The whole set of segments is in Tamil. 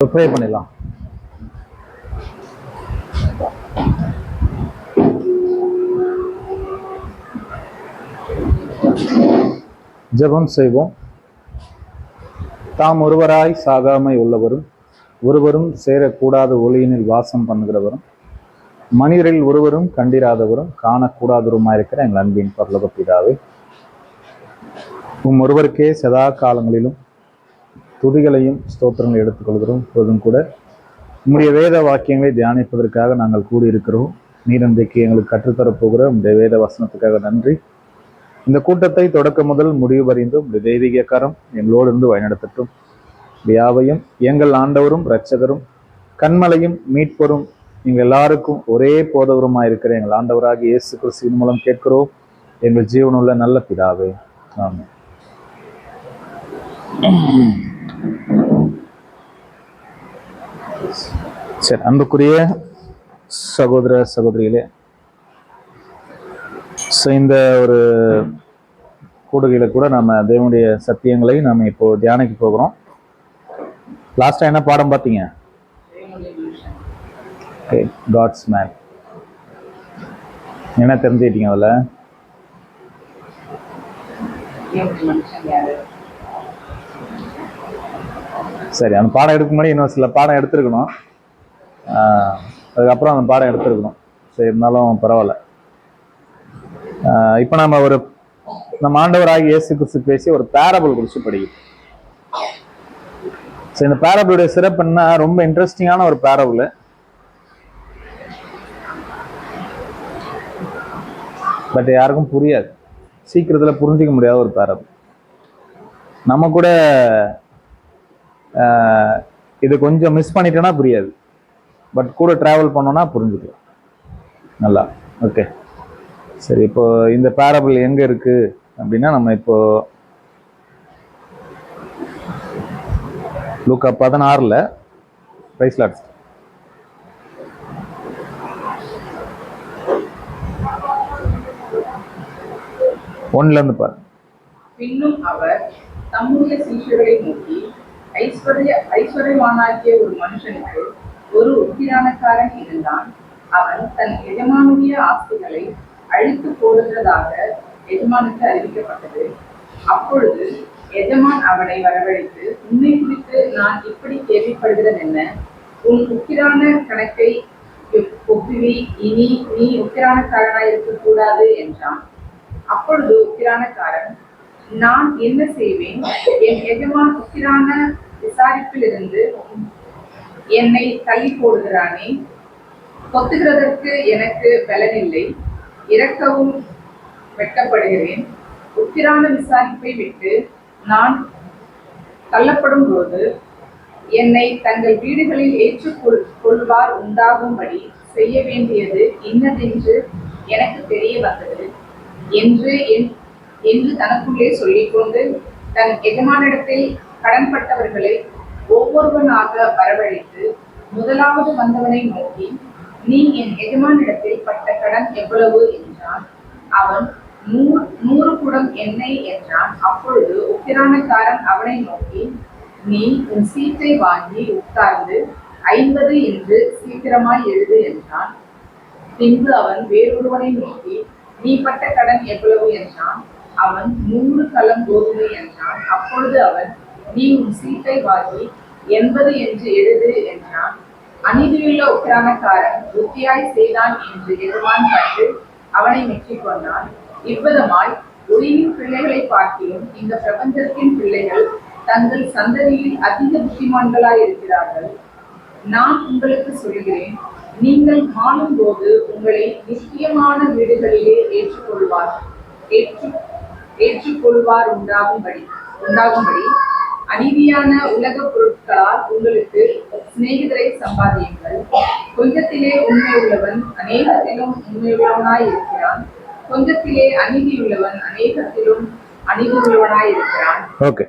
ப்ரே பண்ணிடலாம். ஜெபம் செய்வோம். தாம் ஒருவராய் சாகாமை உள்ளவரும் ஒருவரும் சேரக்கூடாத ஒளியினில் வாசம் பண்ணுகிறவரும் மனிதரில் ஒருவரும் கண்டிராதவரும் காணக்கூடாதவருமாயிருக்கிற எங்கள் அன்பின் பரலோக பிதாவே, ஒருவருக்கே சதா காலங்களிலும் துதிகளையும் ஸ்தோத்திரங்களை எடுத்துக்கொள்கிறோம். இப்போதும் கூட உம்முடைய வேத வாக்கியங்களை தியானிப்பதற்காக நாங்கள் கூடியிருக்கிறோம். நீர் இன்றைக்கு எங்களுக்கு கற்றுத்தரப்போகிற உங்களுடைய வேத வசனத்துக்காக நன்றி. இந்த கூட்டத்தை தொடக்க முதல் முடிவு வரைந்து உங்களுடைய தெய்வீக கரம் எங்களோடு இருந்து வழிநடத்தட்டும். யாவையும் எங்கள் ஆண்டவரும் இரட்சகரும் கண்மலையும் மீட்பரும் எங்கள் எல்லாருக்கும் ஒரே போதவருமாயிருக்கிற எங்கள் ஆண்டவராக இயேசு கிறிஸ்துவின் மூலம் கேட்கிறோம் எங்கள் ஜீவனுள்ள நல்ல பிதாவே, ஆமென். சரி, அன்புக்குரிய சகோதர சகோதரிகளே, இந்த ஒரு கூடுகையில கூட நம்ம தேவனுடைய சத்தியங்களை நம்ம இப்போ தியானிக்க போகிறோம். லாஸ்டா என்ன பாடம் பார்த்தீங்க? God's man. என்ன தெரிஞ்சுக்கிட்டீங்க அதுல? சரி, அந்த பாடம் எடுக்க முன்னாடி இன்னும் சில பாடம் எடுத்துருக்கணும். அதுக்கப்புறம் அந்த பாடம் எடுத்துருக்கணும். சரி, இருந்தாலும் பரவாயில்ல. இப்போ நம்ம ஆண்டவராகி இயேசு கிறிஸ்து பேசி ஒரு பேரபிள் குறித்து படிக்கும். சரி, இந்த பேரபிளுடைய சிறப்பு என்ன? ரொம்ப இன்ட்ரெஸ்டிங்கான ஒரு பேரபிள். பட் யாருக்கும் புரியாது, சீக்கிரத்தில் புரிஞ்சிக்க முடியாத ஒரு பேரபிள். நம்ம கூட இது கொஞ்சம் மிஸ் பண்ணிட்டோன்னா புரியாது, பட் கூட டிராவல் பண்ணோன்னா புரிஞ்சுக்கலாம் நல்லா. ஓகே, சரி. இப்போ இந்த பேரபிள் எங்க இருக்கு அப்படின்னா, நம்ம இப்போ லூக்கா 16 பிரைஸ் லார்ட் 1 பாரு. பின்னும் அவர் தம்முடைய சீஷர்களை நோக்கி, ஐஸ்வர்யவானாகிய ஒரு மனுஷனுக்கு ஒரு உக்கிரானக்காரன் இருந்தான். அவன் தன் எஜமானுடைய ஆஸ்திகளை அழித்து போடுகிறதாக எஜமானுக்கு அறிவிக்கப்பட்டது. அப்பொழுது எஜமான் அவனை வரவழைத்து, உன்னை குறித்து நான் இப்படி கேள்விப்படுகிறது என்ன? உன் உக்கிரான கணக்கை ஒப்புவி, இனி நீ உக்கிரானக்காரனாய் இருக்கக்கூடாது என்றான். அப்பொழுது உக்கிரானக்காரன், நான் என்ன செய்வேன்? என் எஜமான் உக்கிரான விசாரிப்பிலிருந்து என்னை தள்ளி போடுகிறானே. கொத்துகிறதற்கு எனக்கு பலனில்லை, இறக்கவும் வெட்கப்படுகிறேன். உக்கிரான விசாரிப்பை விட்டு நான் தள்ளப்படும் போது என்னை தங்கள் வீடுகளில் ஏற்றுக்கொள்வார் உண்டாகும்படி செய்ய வேண்டியது இன்னதென்று எனக்கு தெரிய வந்தது என்று தனக்குள்ளே சொல்லிக்கொண்டு தன் எஜமானிடத்தில் கடன்பட்டவர்களை ஒவ்வொருவனாக வரவழைத்து முதலாவது வந்தவனை நோக்கி, நீ என் எஜமானிடத்தில் பட்ட கடன் எவ்வளவு என்றான். அவன் 100 குடம் எண்ணெய் என்றான். அப்பொழுது உக்கிரானக்காரன் அவனை நோக்கி, நீ உன் சீட்டை வாங்கி உட்கார்ந்து 50 என்று சீக்கிரமாய் எழுது என்றான். பின்பு அவன் வேறொருவனை நோக்கி, நீ பட்ட கடன் எவ்வளவு என்றான். அவன் 100 கலம் கோதுமை என்றான். அப்பொழுது அவன், நீ உன் சீட்டை வாங்கி 80 என்று எழுது என்றான். அநீதியுள்ள உக்கிரானக்காரன் புத்தியாய் செய்தான் என்று எஜமான் கண்டு அவனை மெச்சிக் கொண்டான். இவ்விதமாய் ஒளியின் பிள்ளைகளை பார்க்கிலும் இந்த பிரபஞ்சத்தின் பிள்ளைகள் தங்கள் சந்ததியில் அதிக புத்திமான்களாய் இருக்கிறார்கள். நான் உங்களுக்கு சொல்கிறேன், நீங்கள் காணும் போது உங்களை நிச்சயமான வீடுகளிலே ஏற்றுக்கொள்வார் உண்டாகும்படி அநீதியான உலக பொருட்களால் உங்களுக்கு சிநேகிதரை சம்பாதியுங்கள். கொஞ்சத்திலே உண்மையுள்ளவன் அநேகத்திலும் உண்மையுள்ளவனாய் இருக்கிறான். கொஞ்சத்திலே அநீதியுள்ளவன் அநேகத்திலும் அநீதியுள்ளவனாய் இருக்கிறான். ஓகே,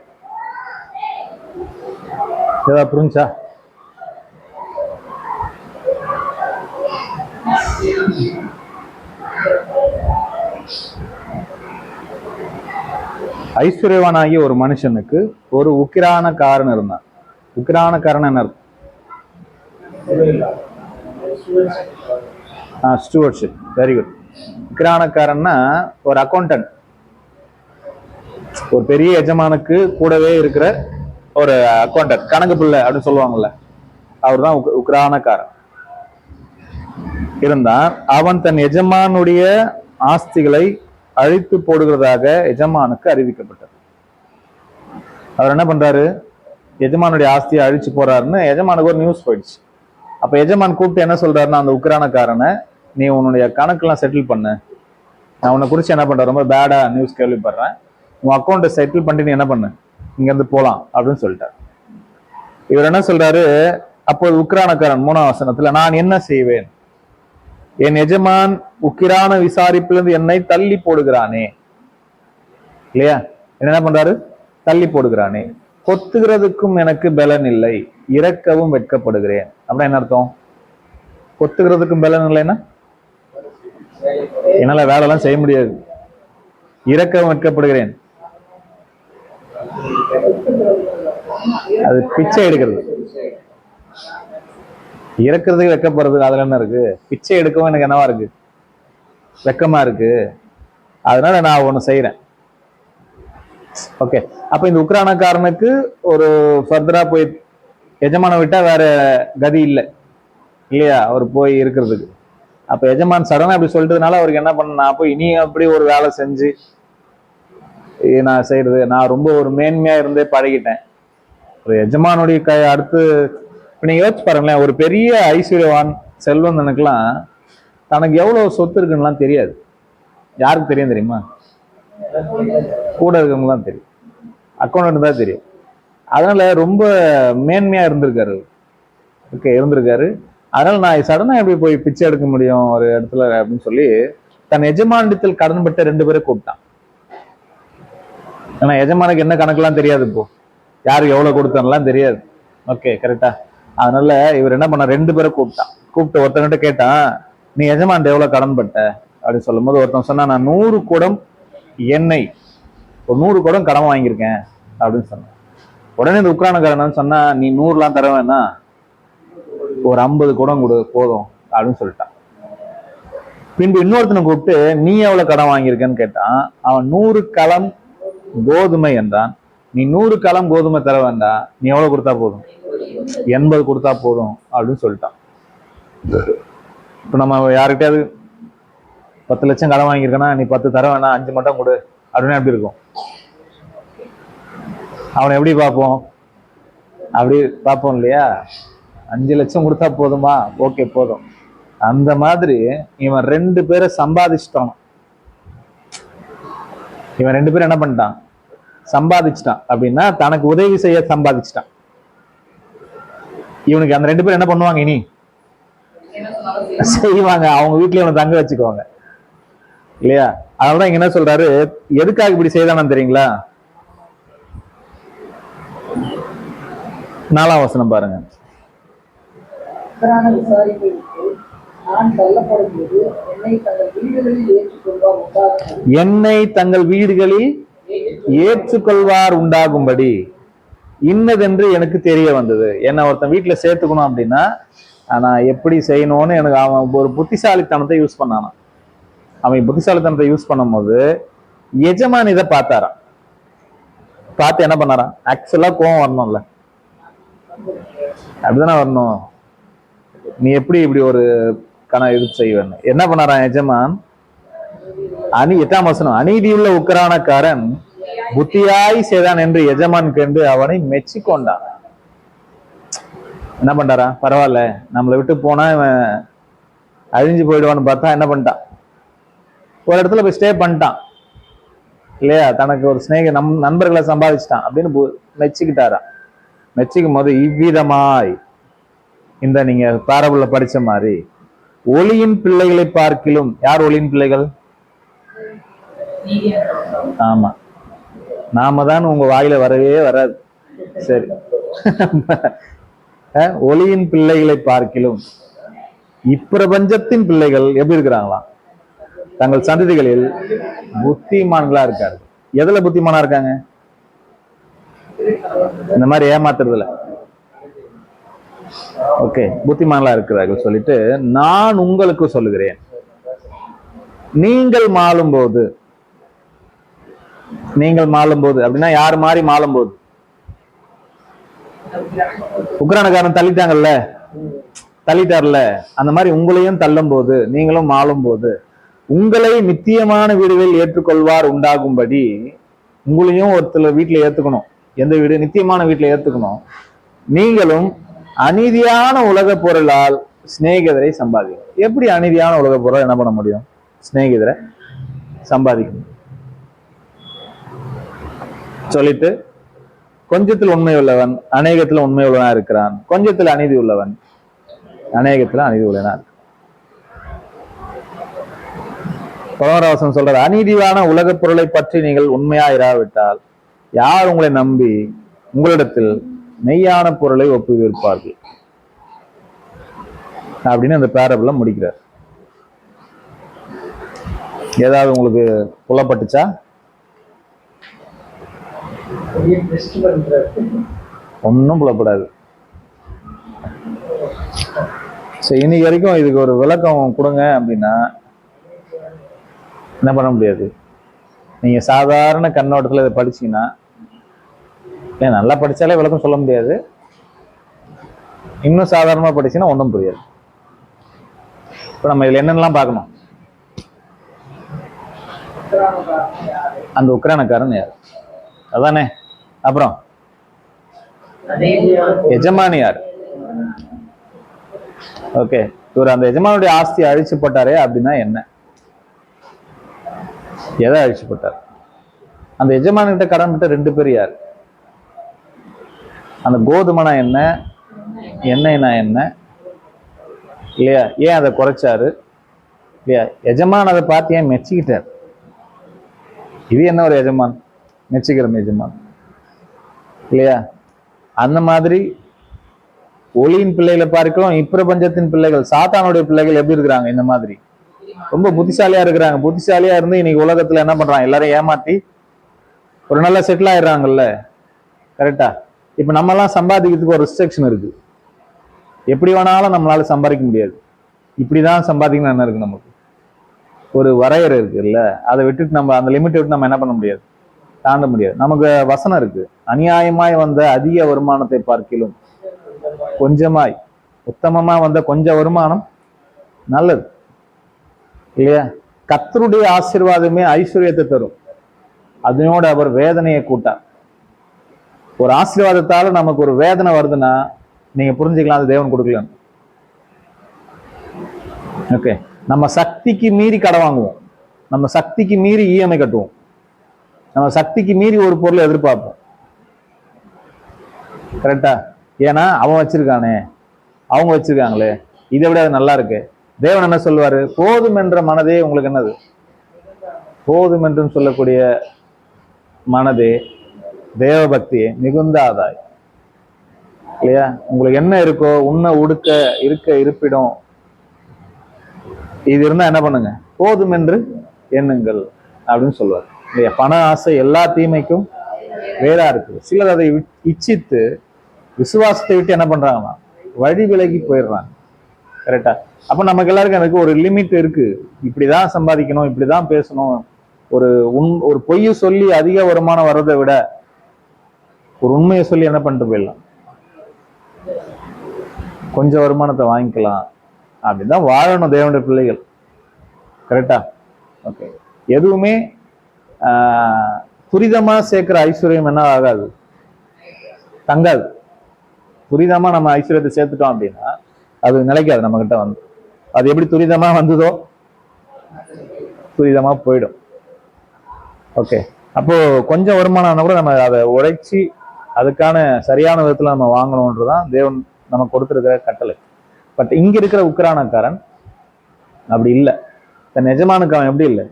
ஏதா புரிஞ்சா? ஐஸ்வர்யவானாகிய ஒரு மனுஷனுக்கு ஒரு உக்கிரானக்காரன் இருந்தான். உக்கிரானக்காரன் என்ன? Stewardship, very good. உக்கிரானக்காரன்னா ஒரு அக்கௌண்டன்ட், ஒரு பெரிய எஜமானுக்கு கூடவே இருக்கிற ஒரு அக்கௌண்டன்ட், கணக்கு பிள்ளை அப்படின்னு சொல்லுவாங்கல்ல, அவர் தான் உக்கிரானக்காரன். இருந்தார் அவன் தன் எஜமானுடைய ஆஸ்திகளை அழித்து போடுகிறதாக எஜமானுக்கு அறிவிக்கப்பட்டது. அவர் என்ன பண்றாரு, எஜமானுடைய ஆஸ்தியை அழிச்சு போறாருன்னு எஜமானுக்கு ஒரு நியூஸ் போயிடுச்சு. அப்ப எஜமான் கூப்பிட்டு என்ன சொல்றாருன்னா, அந்த உக்கிரானக்காரனை, நீ உன்னுடைய கணக்கெல்லாம் செட்டில் பண்ணு, நான் உன்னை குறிச்சு என்ன பண்றேன், ரொம்ப பேடா நியூஸ் கேள்விப்படுறேன், உன் அக்கௌண்ட்டை செட்டில் பண்ணிட்டு நீ என்ன பண்ணு, இங்க இருந்து போலாம் அப்படின்னு சொல்லிட்டார். இவர் என்ன சொல்றாரு, அப்போது உக்கிரானக்காரன் 3ஆம் வசனத்துல, நான் என்ன செய்வேன், என் எஜமான் உக்கிரான விசாரிப்பிலிருந்து என்னை தள்ளி போடுகிறானே, இல்லையா, என்ன பண்றாரு, தள்ளி போடுகிறானே, கொத்துகிறதுக்கும் எனக்கு பலன் இல்லை, இறக்கவும் வெட்கப்படுகிறேன். அப்படின்னா என்ன அர்த்தம், கொத்துகிறதுக்கும் பலன் இல்லைன்னா என்னால வேலை எல்லாம் செய்ய முடியாது, இறக்கவும் வெட்கப்படுகிறேன், அது பிச்சை எடுக்கிறது. இறக்குறதுக்கு வெக்கப்படுறதுக்கு அதுல என்ன இருக்கு, பிச்சை எடுக்கவும் எனக்கு என்னவா இருக்கு, வெக்கமா இருக்கு, அதனால நான் ஒண்ணு செய்யறேன். ஓகே, அப்ப இந்த உக்கிரானக்காரனுக்கு ஒரு ஃபர்தரா போய் எஜமான விட்டா வேற கதி இல்லை இல்லையா, அவர் போய் இருக்கிறதுக்கு. அப்ப எஜமான் சடனா அப்படி சொல்லிட்டதுனால அவருக்கு என்ன பண்ண, நான் போய் இனி அப்படி ஒரு வேலை செஞ்சு நான் செய்யறது, நான் ரொம்ப ஒரு மேன்மையா இருந்தே பழகிட்டேன். ஒரு எஜமானுடைய அடுத்து நீங்க யோசிச்சு பாருங்களேன், ஒரு பெரிய ஐஸ்வர்யவான் செல்வந்தனுக்கெல்லாம் தனக்கு எவ்வளவு சொத்து இருக்குன்னுலாம் தெரியாது. யாருக்கு தெரியும் தெரியுமா, கூட இருக்கவங்கலாம் தெரியும், அக்கௌண்ட் தான் தெரியும். அதனால ரொம்ப மேன்மையா இருந்திருக்காரு. ஓகே, இருந்திருக்காரு. அதனால நான் சடனா எப்படி போய் பிச்சை எடுக்க முடியும் ஒரு இடத்துல அப்படின்னு சொல்லி தன் எஜமானிடத்தில் கடன்பட்ட 2 பேரை கூப்பிட்டான். ஏன்னா எஜமானுக்கு என்ன கணக்கெல்லாம் தெரியாது, இப்போ யாருக்கு எவ்வளவு கொடுத்தான்லாம் தெரியாது. ஓகே, கரெக்டா. அதனால இவர் என்ன பண்ண, 2 பேரை கூப்பிட்டான். கூப்பிட்டு ஒருத்தங்கிட்ட கேட்டான், நீ எஜமான்ட்ட எவ்வளவு கடன்பட்ட அப்படின்னு சொல்லும் போது ஒருத்தன் சொன்னா, நான் 100 குடம் எண்ணெய், ஒரு 100 குடம் கடன் வாங்கியிருக்கேன் அப்படின்னு சொன்னான். உடனே இந்த உக்கிரானக்காரன் சொன்னா, நீ 100லாம் தர வேணா, ஒரு 50 குடம் கொடு போதும் அப்படின்னு சொல்லிட்டான். பின்பு இன்னொருத்தனை கூப்பிட்டு, நீ எவ்வளவு கடன் வாங்கியிருக்கன்னு கேட்டான். அவன் 100 களம் கோதுமை என்றான். நீ 100 களம் கோதுமை தர வேண்டாம், நீ எவ்வளவு கொடுத்தா போதும், 80 கொடுத்தா போதும் அப்படின்னு சொல்லிட்டான். இப்ப நம்ம யாருக்கிட்டையாவது 10 லட்சம் கடன் வாங்கியிருக்கனா, நீ 10 தர வேணாம், 5 மட்டும் கொடு அப்படின்னு எப்படி இருக்கும், அவனை எப்படி பார்ப்போம், அப்படி பார்ப்போம் இல்லையா. 5 லட்சம் கொடுத்தா போதுமா, ஓகே போதும். அந்த மாதிரி இவன் 2 பேரை சம்பாதிச்சிட்டான். இவன் 2 பேரும் என்ன பண்ணிட்டான், சம்பாதிச்சிட்டான். அப்படின்னா தனக்கு உதவி செய்ய சம்பாதிச்சிட்டான். இவனுக்கு அந்த 2 பேரும் என்ன பண்ணுவாங்க, இனி செய்வாங்க, அவங்க வீட்டுல இவனை தங்க வச்சுக்குவாங்க இல்லையா. அதனாலதான் இங்க என்ன சொல்றாரு, எதுக்காக இப்படி செய்தானு தெரியுங்களா. 4ஆம் வசனம் பாருங்க. என்னை தங்கள் வீடுகளில் ஏற்றுக்கொள்வார் உண்டாகும்படி இன்னதென்று எனக்கு தெரிய வந்தது. என்ன ஒருத்தன் வீட்டுல சேர்த்துக்கணும் அப்படின்னா நான் எப்படி செய்யணும்னு எனக்கு அவன் ஒரு புத்திசாலித்தனத்தை யூஸ் பண்ணானா. அவன் புத்திசாலித்தனத்தை யூஸ் பண்ணும் போது எஜமான் இதை பார்த்தாராம். பார்த்து என்ன பண்ணாராம், ஆக்சுவலா கோவம் வரணும்ல, அப்படிதானே வரணும். நீ எப்படி இப்படி ஒரு இது செய்வேன்னு என்ன பண்ணாராம் எஜமான். 8ஆம் வசனம், அநீதியுள்ள உக்கிரானக்காரன் புத்தியாய் செய்தான் என்று எஜமான் கண்டு அவனை மெச்சிக்கொண்டான். என்ன பண்றாரா, பரவாயில்ல நம்மளை விட்டு போனா இவன் அழிஞ்சு போயிடுவான்னு பார்த்தா என்ன பண்ணிட்டான், ஒரு இடத்துல போய் ஸ்டே பண்ணிட்டான் இல்லையா. தனக்கு ஒரு நண்பர்களை சம்பாதிச்சிட்டான் அப்படின்னு மெச்சிக்கிட்டாரா. மெச்சிக்கும் போது இவ்விதமாய் இந்த நீங்க பாரபுல படிச்ச மாதிரி ஒளியின் பிள்ளைகளை பார்க்கிலும், யார் ஒளியின் பிள்ளைகள், ஆமா நாம தான், உங்க வாயில வரவே வராது. சரி, ஒளியின் பிள்ளைகளை பார்க்கிலும் இப்பிரபஞ்சத்தின் பிள்ளைகள் எப்படி இருக்கிறாங்களாம், தங்கள் சந்ததிகளில் புத்திமான்களா இருக்காரு. எதுல புத்திமானா இருக்காங்க, இந்த மாதிரி ஏமாத்துறதுல. ஓகே, புத்திமான்களா இருக்கிறார்கள் சொல்லிட்டு நான் உங்களுக்கு சொல்லுகிறேன், நீங்கள் மாளும்போது, நீங்கள் மாளும்போது அப்படின்னா யார் மாதிரி மாளும்போது? உக்ரானக்காரன் தள்ளிட்டாங்கல்ல, தள்ளிட்டார்ல, அந்த மாதிரி உங்களையும் தள்ளும் போது, நீங்களும் மாளும் போது, உங்களை நித்தியமான வீடுகளில் ஏற்றுக்கொள்வார் உண்டாகும்படி, உங்களையும் ஒருத்தர் வீட்டுல ஏத்துக்கணும். எந்த வீடு? நித்தியமான வீட்டுல ஏத்துக்கணும். நீங்களும் அநீதியான உலக பொருளால் சிநேகிதரை சம்பாதிக்கணும். எப்படி அநீதியான உலக பொருள் என்ன பண்ண முடியும்? சிநேகிதரை சம்பாதிக்கணும் சொல்லிட்டு, கொஞ்சத்தில் உண்மை உள்ளவன் அநேகத்தில் உண்மை உள்ளவனா இருக்கிறான், கொஞ்சத்தில் அநீதி உள்ளவன் அநேகத்துல அநீதி உள்ளவனா இருக்கு. 11 சொல்றது, அநீதியான உலக பொருளை பற்றி நீங்கள் உண்மையா இராவிட்டால் யார் உங்களை நம்பி உங்களிடத்தில் மெய்யான பொருளை ஒப்புவிப்பார்கள் அப்படின்னு அந்த பேரபிள முடிக்கிறார். ஏதாவது உங்களுக்கு புலப்பட்டுச்சா? ஒன்னும் புலப்படாது. இன்னைக்கு வரைக்கும் இதுக்கு ஒரு விளக்கம் கொடுங்க அப்படின்னா என்ன பண்ண முடியாது. நீங்க சாதாரண கண்ணோட்டத்துல இதை படிச்சீங்கன்னா, நல்லா படிச்சாலே விளக்கம் சொல்ல முடியாது. இன்னும் சாதாரணமா படிச்சீங்கன்னா ஒன்றும் புரியாது. இப்ப நம்ம இதுல என்னென்னலாம் பார்க்கணும்? அந்த உக்ரானக்காரன் யார்? அதானே. அப்புறம் எஜமானி யார்? ஓகே, இவர் அந்த எஜமானுடைய ஆஸ்தி அழிச்சு போட்டாரே அப்படின்னா என்ன? எதை அழிச்சு போட்டார்? அந்த எஜமானிட்ட கடன் விட்ட 2 பேர் யார்? அந்த கோதுமைனா என்ன, எண்ணெய்னா என்ன இல்லையா? ஏன் அதை குறைச்சாரு இல்லையா? எஜமான் அதை பார்த்து ஏன் மெச்சிக்கிட்டார்? இது என்ன ஒரு எஜமான்? மெச்சிக்கிற எஜமான் இல்லையா? அந்த மாதிரி ஒளியின் பிள்ளைகளை பார்க்கிறோம். இப்பிரபஞ்சத்தின் பிள்ளைகள், சாத்தானுடைய பிள்ளைகள் எப்படி இருக்கிறாங்க? இந்த மாதிரி ரொம்ப புத்திசாலியா இருக்கிறாங்க. புத்திசாலியா இருந்து இன்னைக்கு உலகத்துல என்ன பண்றாங்க? எல்லாரும் ஏமாத்தி ஒரு நல்ல செட்டில் ஆயிடுறாங்கல்ல. கரெக்டா? இப்ப நம்ம எல்லாம் சம்பாதிக்கிறதுக்கு ஒரு ரெஸ்ட்ரிக்ஷன் இருக்கு. எப்படி வேணாலும் நம்மளால சம்பாதிக்க முடியாது. இப்படிதான் சம்பாதிக்கணும் என்ன இருக்கு? நமக்கு ஒரு வரையறை இருக்கு இல்ல? அதை விட்டுட்டு நம்ம அந்த லிமிட் விட்டு நம்ம என்ன பண்ண முடியாது, தாண்ட முடியாது. நமக்கு வசனம் இருக்கு, அநியாயமாய் வந்த அதிக வருமானத்தை பார்க்கிலும் கொஞ்சமாய் உத்தமமா வந்த கொஞ்ச வருமானம் நல்லது இல்லையா? கர்த்தருடைய ஆசீர்வாதமே ஐஸ்வர்யத்தை தரும், அதனோட அவர் வேதனையை கூட்டார். ஒரு ஆசீர்வாதத்தால நமக்கு ஒரு வேதனை வருதுன்னா நீங்க புரிஞ்சுக்கலாம் அது தேவன் கொடுக்கல. ஓகே, நம்ம சக்திக்கு மீறி கடன் வாங்குவோம், நம்ம சக்திக்கு மீறி இஎம்ஐ கட்டுவோம், நம்ம சக்திக்கு மீறி ஒரு பொருளை எதிர்பார்ப்போம். கரெக்டா? ஏன்னா அவன் வச்சிருக்கானே, அவங்க வச்சிருக்காங்களே, இதை விட அது நல்லா இருக்கு. தேவன் என்ன சொல்லுவாரு? போதும் என்ற மனதே உங்களுக்கு என்னது? போதும் என்று சொல்லக்கூடிய மனதே தேவ பக்தியே மிகுந்த ஆதாயம் இல்லையா? உங்களுக்கு என்ன இருக்கோ, உன்ன உடுக்க இருக்க இருப்பிடம் இது இருந்தா என்ன பண்ணுங்க? போதும் என்று எண்ணுங்கள் அப்படின்னு சொல்லுவார் இல்லையா? பண ஆசை எல்லா தீமைக்கும் வேறா இருக்கு. சிலர் அதை இச்சித்து விசுவாசத்தை விட்டு என்ன பண்றாங்கன்னா வழி விலகி போயிடுறாங்க. கரெக்டா? அப்ப நமக்கு எல்லாருக்கும் எனக்கு ஒரு லிமிட் இருக்கு, இப்படிதான் சம்பாதிக்கணும், இப்படிதான் பேசணும். ஒரு பொய்யை சொல்லி அதிக வருமானம் வர்றதை விட ஒரு உண்மையை சொல்லி என்ன பண்ணிட்டு போயிடலாம், கொஞ்சம் வருமானத்தை வாங்கிக்கலாம். அப்படிதான் வாழணும் தேவனுடைய பிள்ளைகள். கரெக்டா? ஓகே, எதுவுமே துரிதமா சேர்க்கிற ஐஸ்வர்யம் என்ன ஆகாது, தங்காது. துரிதமா நம்ம ஐஸ்வர்யத்தை சேர்த்துட்டோம் அப்படின்னா அது நிலைக்காது நம்ம கிட்ட வந்து. அது எப்படி துரிதமா வந்ததோ துரிதமா போயிடும். ஓகே, அப்போ கொஞ்சம் வருமானம் கூட நம்ம அதை உழைச்சி அதுக்கான சரியான விதத்துல நம்ம வாங்கணும்ன்றதான் தேவன் நமக்கு கொடுத்துருக்கிற கட்டளை. பட் இங்க இருக்கிற உக்ரானக்காரன் அப்படி இல்லை. தன் எஜமானுக்கு அவன் எப்படி இல்லை?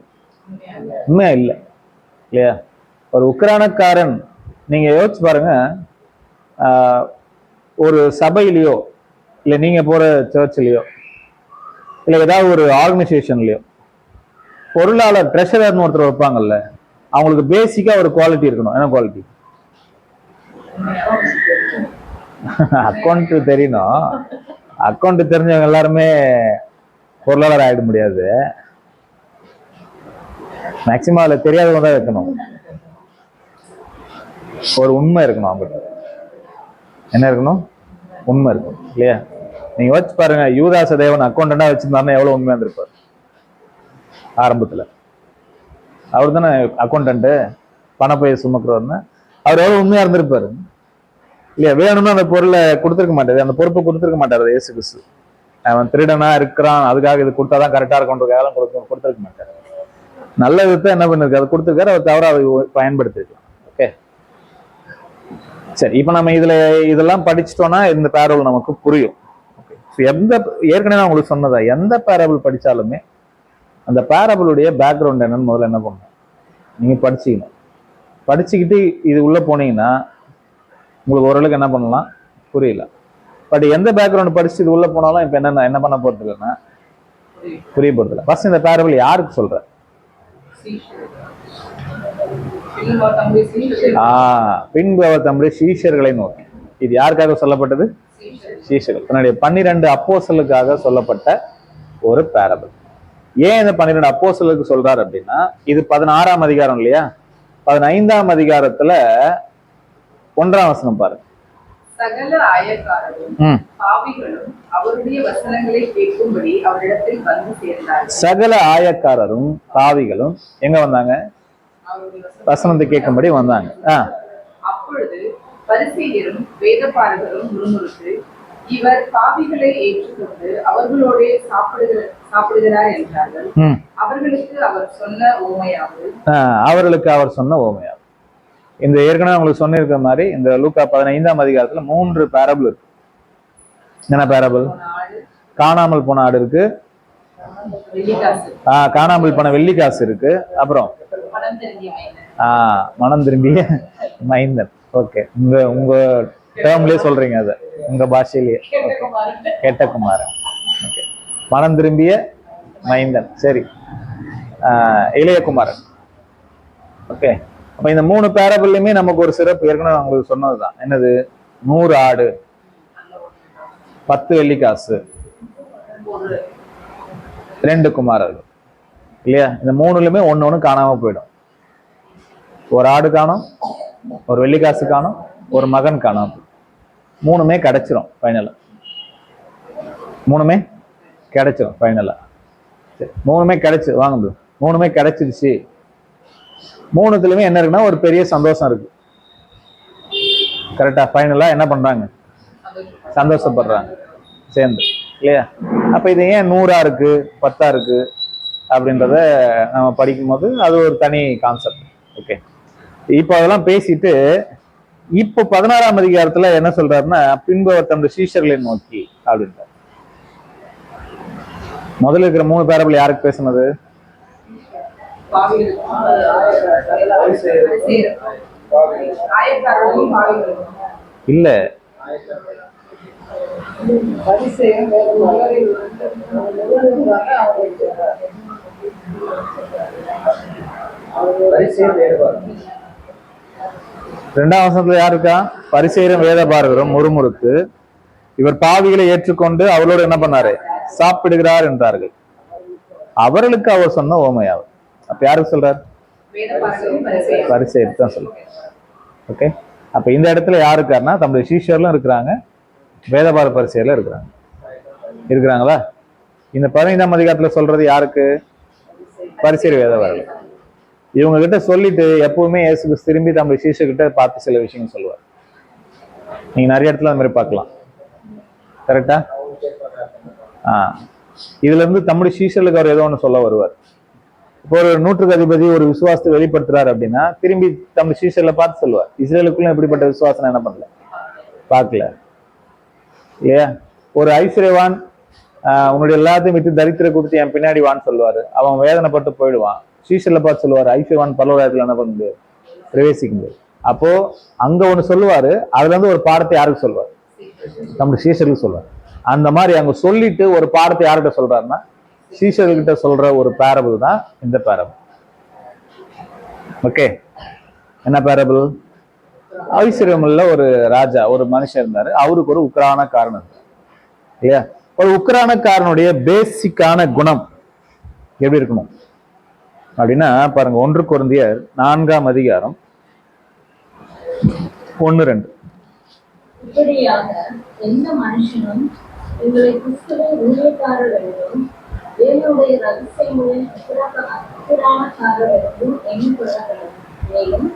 உண்மையா இல்லை இல்லையா? ஒரு உக்ரானக்காரன் நீங்க யோசிச்சு பாருங்க, ஒரு சபையிலையோ இல்லை நீங்க போற சர்ச்சிலையோ இல்லை ஏதாவது ஒரு ஆர்கனைசேஷன்லயோ பொருளாளர் ட்ரெஷரர்னு ஒருத்தர் வைப்பாங்கல்ல, அவங்களுக்கு பேசிக்கா ஒரு குவாலிட்டி இருக்கணும். என்ன குவாலிட்டி? அக்கௌண்ட் தெரியணும். அக்கௌண்ட் தெரிஞ்சவங்க எல்லாருமே பொருளாளர் ஆயிட முடியாது. மேக்சிமம் அதுல தெரியாதவங்க தான் வைக்கணும். ஒரு உண்மை இருக்கணும் அவங்ககிட்ட. என்ன இருக்கணும்? உண்மை இருக்கணும் இல்லையா? நீங்க வச்சு பாருங்க, யூதாச தேவன் அக்கௌண்டா வச்சிருந்தாருன்னா எவ்வளவு உண்மையா இருந்திருப்பார் ஆரம்பத்துல. அவர் தானே அக்கௌண்டன்ட், பணப்பையை சுமக்கிறவர்னு. அவர் எவ்வளவு உண்மையா இருந்திருப்பாரு இல்லையா? வேணும்னு அந்த பொருளை கொடுத்துருக்க மாட்டாரு, அந்த பொறுப்பை கொடுத்துருக்க மாட்டாரு இயேசு கிறிஸ்து. அவன் திருடனா இருக்கிறான், அதுக்காக இது கொடுத்தாதான் கரெக்டா இருக்கும்ன்றதுக்காக கொடுத்துருக்க மாட்டாரு. நல்ல விதத்தை என்ன பண்ணிருக்காரு, கொடுத்துருக்காரு. அவர் தவிர அதை பயன்படுத்திருக்கலாம். ஓகே, சரி. இப்ப நம்ம இதெல்லாம் படிச்சிட்டோம்னா இந்த பேரபிள் நமக்கு புரியும். எந்த ஏற்கனவே நான் உங்களுக்கு சொன்னதா, எந்த பேரபிள் படிச்சாலுமே அந்த பேரபிளுடைய பேக்ரவுண்ட் என்னன்னு முதல்ல என்ன பண்ணணும், நீங்க படிச்சுக்கணும். படிச்சுக்கிட்டு இது உள்ள போனீங்கன்னா உங்களுக்கு ஓரளவுக்கு என்ன பண்ணலாம், புரியல. பட் எந்த பேக்ரவுண்ட் படிச்சு இது உள்ள போனாலும் இப்ப என்ன பண்ண போறது இல்லைன்னா புரிய போறது இல்லை. ஃபர்ஸ்ட் இந்த பேரபிள் யாருக்கு சொல்ற? பின்பு தம்முடைய சீஷர்களை நோக்கி. இது யாருக்காக சொல்லப்பட்டது? சீஷர்கள், தன்னுடைய 12 அப்போஸ்தலருக்காக சொல்லப்பட்ட ஒரு பேரபிள். ஏன் இந்த 12 அப்போஸ்தலருக்கு சொல்றாரு அப்படின்னா, இது 16ஆம் அதிகாரம் இல்லையா? 15ஆம் அதிகாரத்துல 1ஆம் வசனம் பாருங்க. சகல ஆயக்காரரும் பாவிகளும் அவருடைய வசனங்களை கேட்கும்படி அவரிடத்தில் வந்து சேர்ந்தார்கள். சகல ஆயக்காரரும் பாவிகளும் எங்க வந்தாங்க? வசனத்தை கேட்கும்படி வந்தாங்க. அப்பொழுது பரிசேயரும் வேதபாரகரும் முறுமுறுத்து, இவர் பாவிகளை ஏற்றுக்கொண்டு அவர்களோட சாப்பிடுகிறார் என்றார்கள். அவர்களுக்கு அவர் சொன்ன ஓமையாவது இந்த ஏற்கனவே உங்களுக்கு சொன்னிருக்கிற மாதிரி இந்த லூக்கா 15ஆம் அதிகாரத்துல 3 பேரபிள் இருக்கு. என்ன பேரபிள்? காணாமல் போன ஆடு இருக்கு, காணாமல் போன வெள்ளிக்காசு இருக்கு, அப்புறம் மனம் திரும்பிய மைந்தன். ஓகே, உங்க டேர்ம்லயே சொல்றீங்க, அத உங்க பாஷையிலேயே. கெட்ட குமாரன். ஓகே, மனம் திரும்பிய மைந்தன். சரி, இளைய குமாரன். ஓகே, அப்ப இந்த 3 பேரபிள்லயுமே நமக்கு ஒரு சிறப்பு ஏற்கனவே உங்களுக்கு சொன்னதுதான். என்னது? 100 ஆடு, 10 வெள்ளிக்காசு, 2 குமாரர்கள் இல்லையா? இந்த 3லயுமே ஒண்ணு காணாம போயிடும். ஒரு ஆடு காணும், ஒரு வெள்ளிக்காசு காணும், ஒரு மகன் காணும். 3மே கிடைச்சிரும் ஃபைனலா. 3மே கிடைச்சிரும் ஃபைனலா. சரி, 3மே கிடைச்சு வாங்க. 3மே கிடைச்சிருச்சு. 3த்துலயுமே என்ன இருக்குன்னா ஒரு பெரிய சந்தோஷம் இருக்கு. கரெக்டா? ஃபைனலா என்ன பண்றாங்க? சந்தோஷப்படுறாங்க சேர்ந்து இல்லையா? அப்ப இது ஏன் 100ஆ இருக்கு 10ஆ இருக்கு அப்படின்றத நம்ம படிக்கும் போது அது ஒரு தனி கான்செப்ட். ஓகே, இப்போ அதெல்லாம் பேசிட்டு இப்போ 16ஆம் அதிகாரத்துல என்ன சொல்றாருன்னா, பின்பு அவர் தம்முடைய சீஷர்களை நோக்கி அப்படின்றார். முதல்ல இருக்கிற 3 பேரபிள் யாருக்கு பேசுனது? இல்ல, இரண்டாம் வசனத்துல யாருக்கா? பரிசேயரும் வேதபாரகரும் முறுமுறுத்து, இவர் பாவிகளை ஏற்றுக்கொண்டு அவளோடு என்ன பண்ணாரு? சாப்பிடுகிறார் என்றார்கள். அவர்களுக்கு அவர் சொன்ன ஓமையாவது. அப்ப யாருக்கு சொல்றார்? பரிசேயருக்கு தான் சொல்றார். ஓகே, அப்ப இந்த இடத்துல யாருக்காருன்னா தம்முடைய சீஷர்லாம் இருக்கிறாங்க, வேதபார பரிசேயர்ல இருக்கிறாங்களா? இந்த 15ஆம் அதிகாரத்துல சொல்றது யாருக்கு? பரிசேயர் வேதபாரர்கள். இவங்க கிட்ட சொல்லிட்டு எப்பவுமே இயேசு திரும்பி தம்முடைய சீஷர்கிட்ட பார்த்து சில விஷயங்கள் சொல்லுவார். நீங்க நிறைய இடத்துல அந்த மாதிரி பார்க்கலாம். கரெக்டா? இதுல இருந்து தம்முடைய சீஷர்களுக்கு அவர் ஏதோ ஒன்று சொல்ல வருவார். இப்போ ஒரு 100க்கு அதிபதி ஒரு விசுவாசத்தை வெளிப்படுத்துறாரு அப்படின்னா திரும்பி தம்முடைய சீஷர்களை பார்த்து சொல்லுவார், இஸ்ரேலுக்குள்ள எப்படிப்பட்ட விசுவாசம் என்ன பண்ணல, பார்க்கல இல்லையா? ஒரு ஐஸ்வர்யவான் உன்னுடைய எல்லாத்தையும் விட்டு தரித்திர கொடுத்து என் பின்னாடி வான்னு சொல்லுவாரு. அவன் வேதனைப்பட்டு போயிடுவான். சீஷர்ல பார்த்து சொல்லுவாரு, ஐஸ்வர்யவான் பரலோகத்துல என்ன பண்ண முடியாது, பிரவேசிக்க முடியாது. அப்போ அங்க ஒண்ணு சொல்லுவாரு, அதுல இருந்து ஒரு பாடத்தை யாருக்கு சொல்லுவார்? நம்முடைய சீஷர்களுக்கு சொல்லுவார். அந்த மாதிரி அங்க சொல்லிட்டு ஒரு பாடத்தை யார்கிட்ட சொல்றாருன்னா சீஷர்கிட்ட சொல்ற ஒரு பேரபிள் தான் இந்த பேரபிள். ஓகே, என்ன பேரபிள்? ஐஸ்வர்யமுள்ள ஒரு ராஜா, ஒரு மனுஷன் இருந்தாரு. அவருக்கு ஒரு உக்கிரானக்காரன் இருந்தார் இல்லையா? ஒரு உக்கிரானக்காரனுடைய பேசிக்கான குணம் எப்படி இருக்கணும் அப்படின்னா பாருங்க, 1 கொரிந்தியர் 4 1-2. இப்படியாக எந்த மனுஷனும் எங்களை கிறிஸ்துவின் ஊழியக்காரர் என்றும் தேவனுடைய ரகசியங்களின் உக்கிரானக்காரர் என்றும் எண்ணிக்கொள்ளப்படும். மேலும்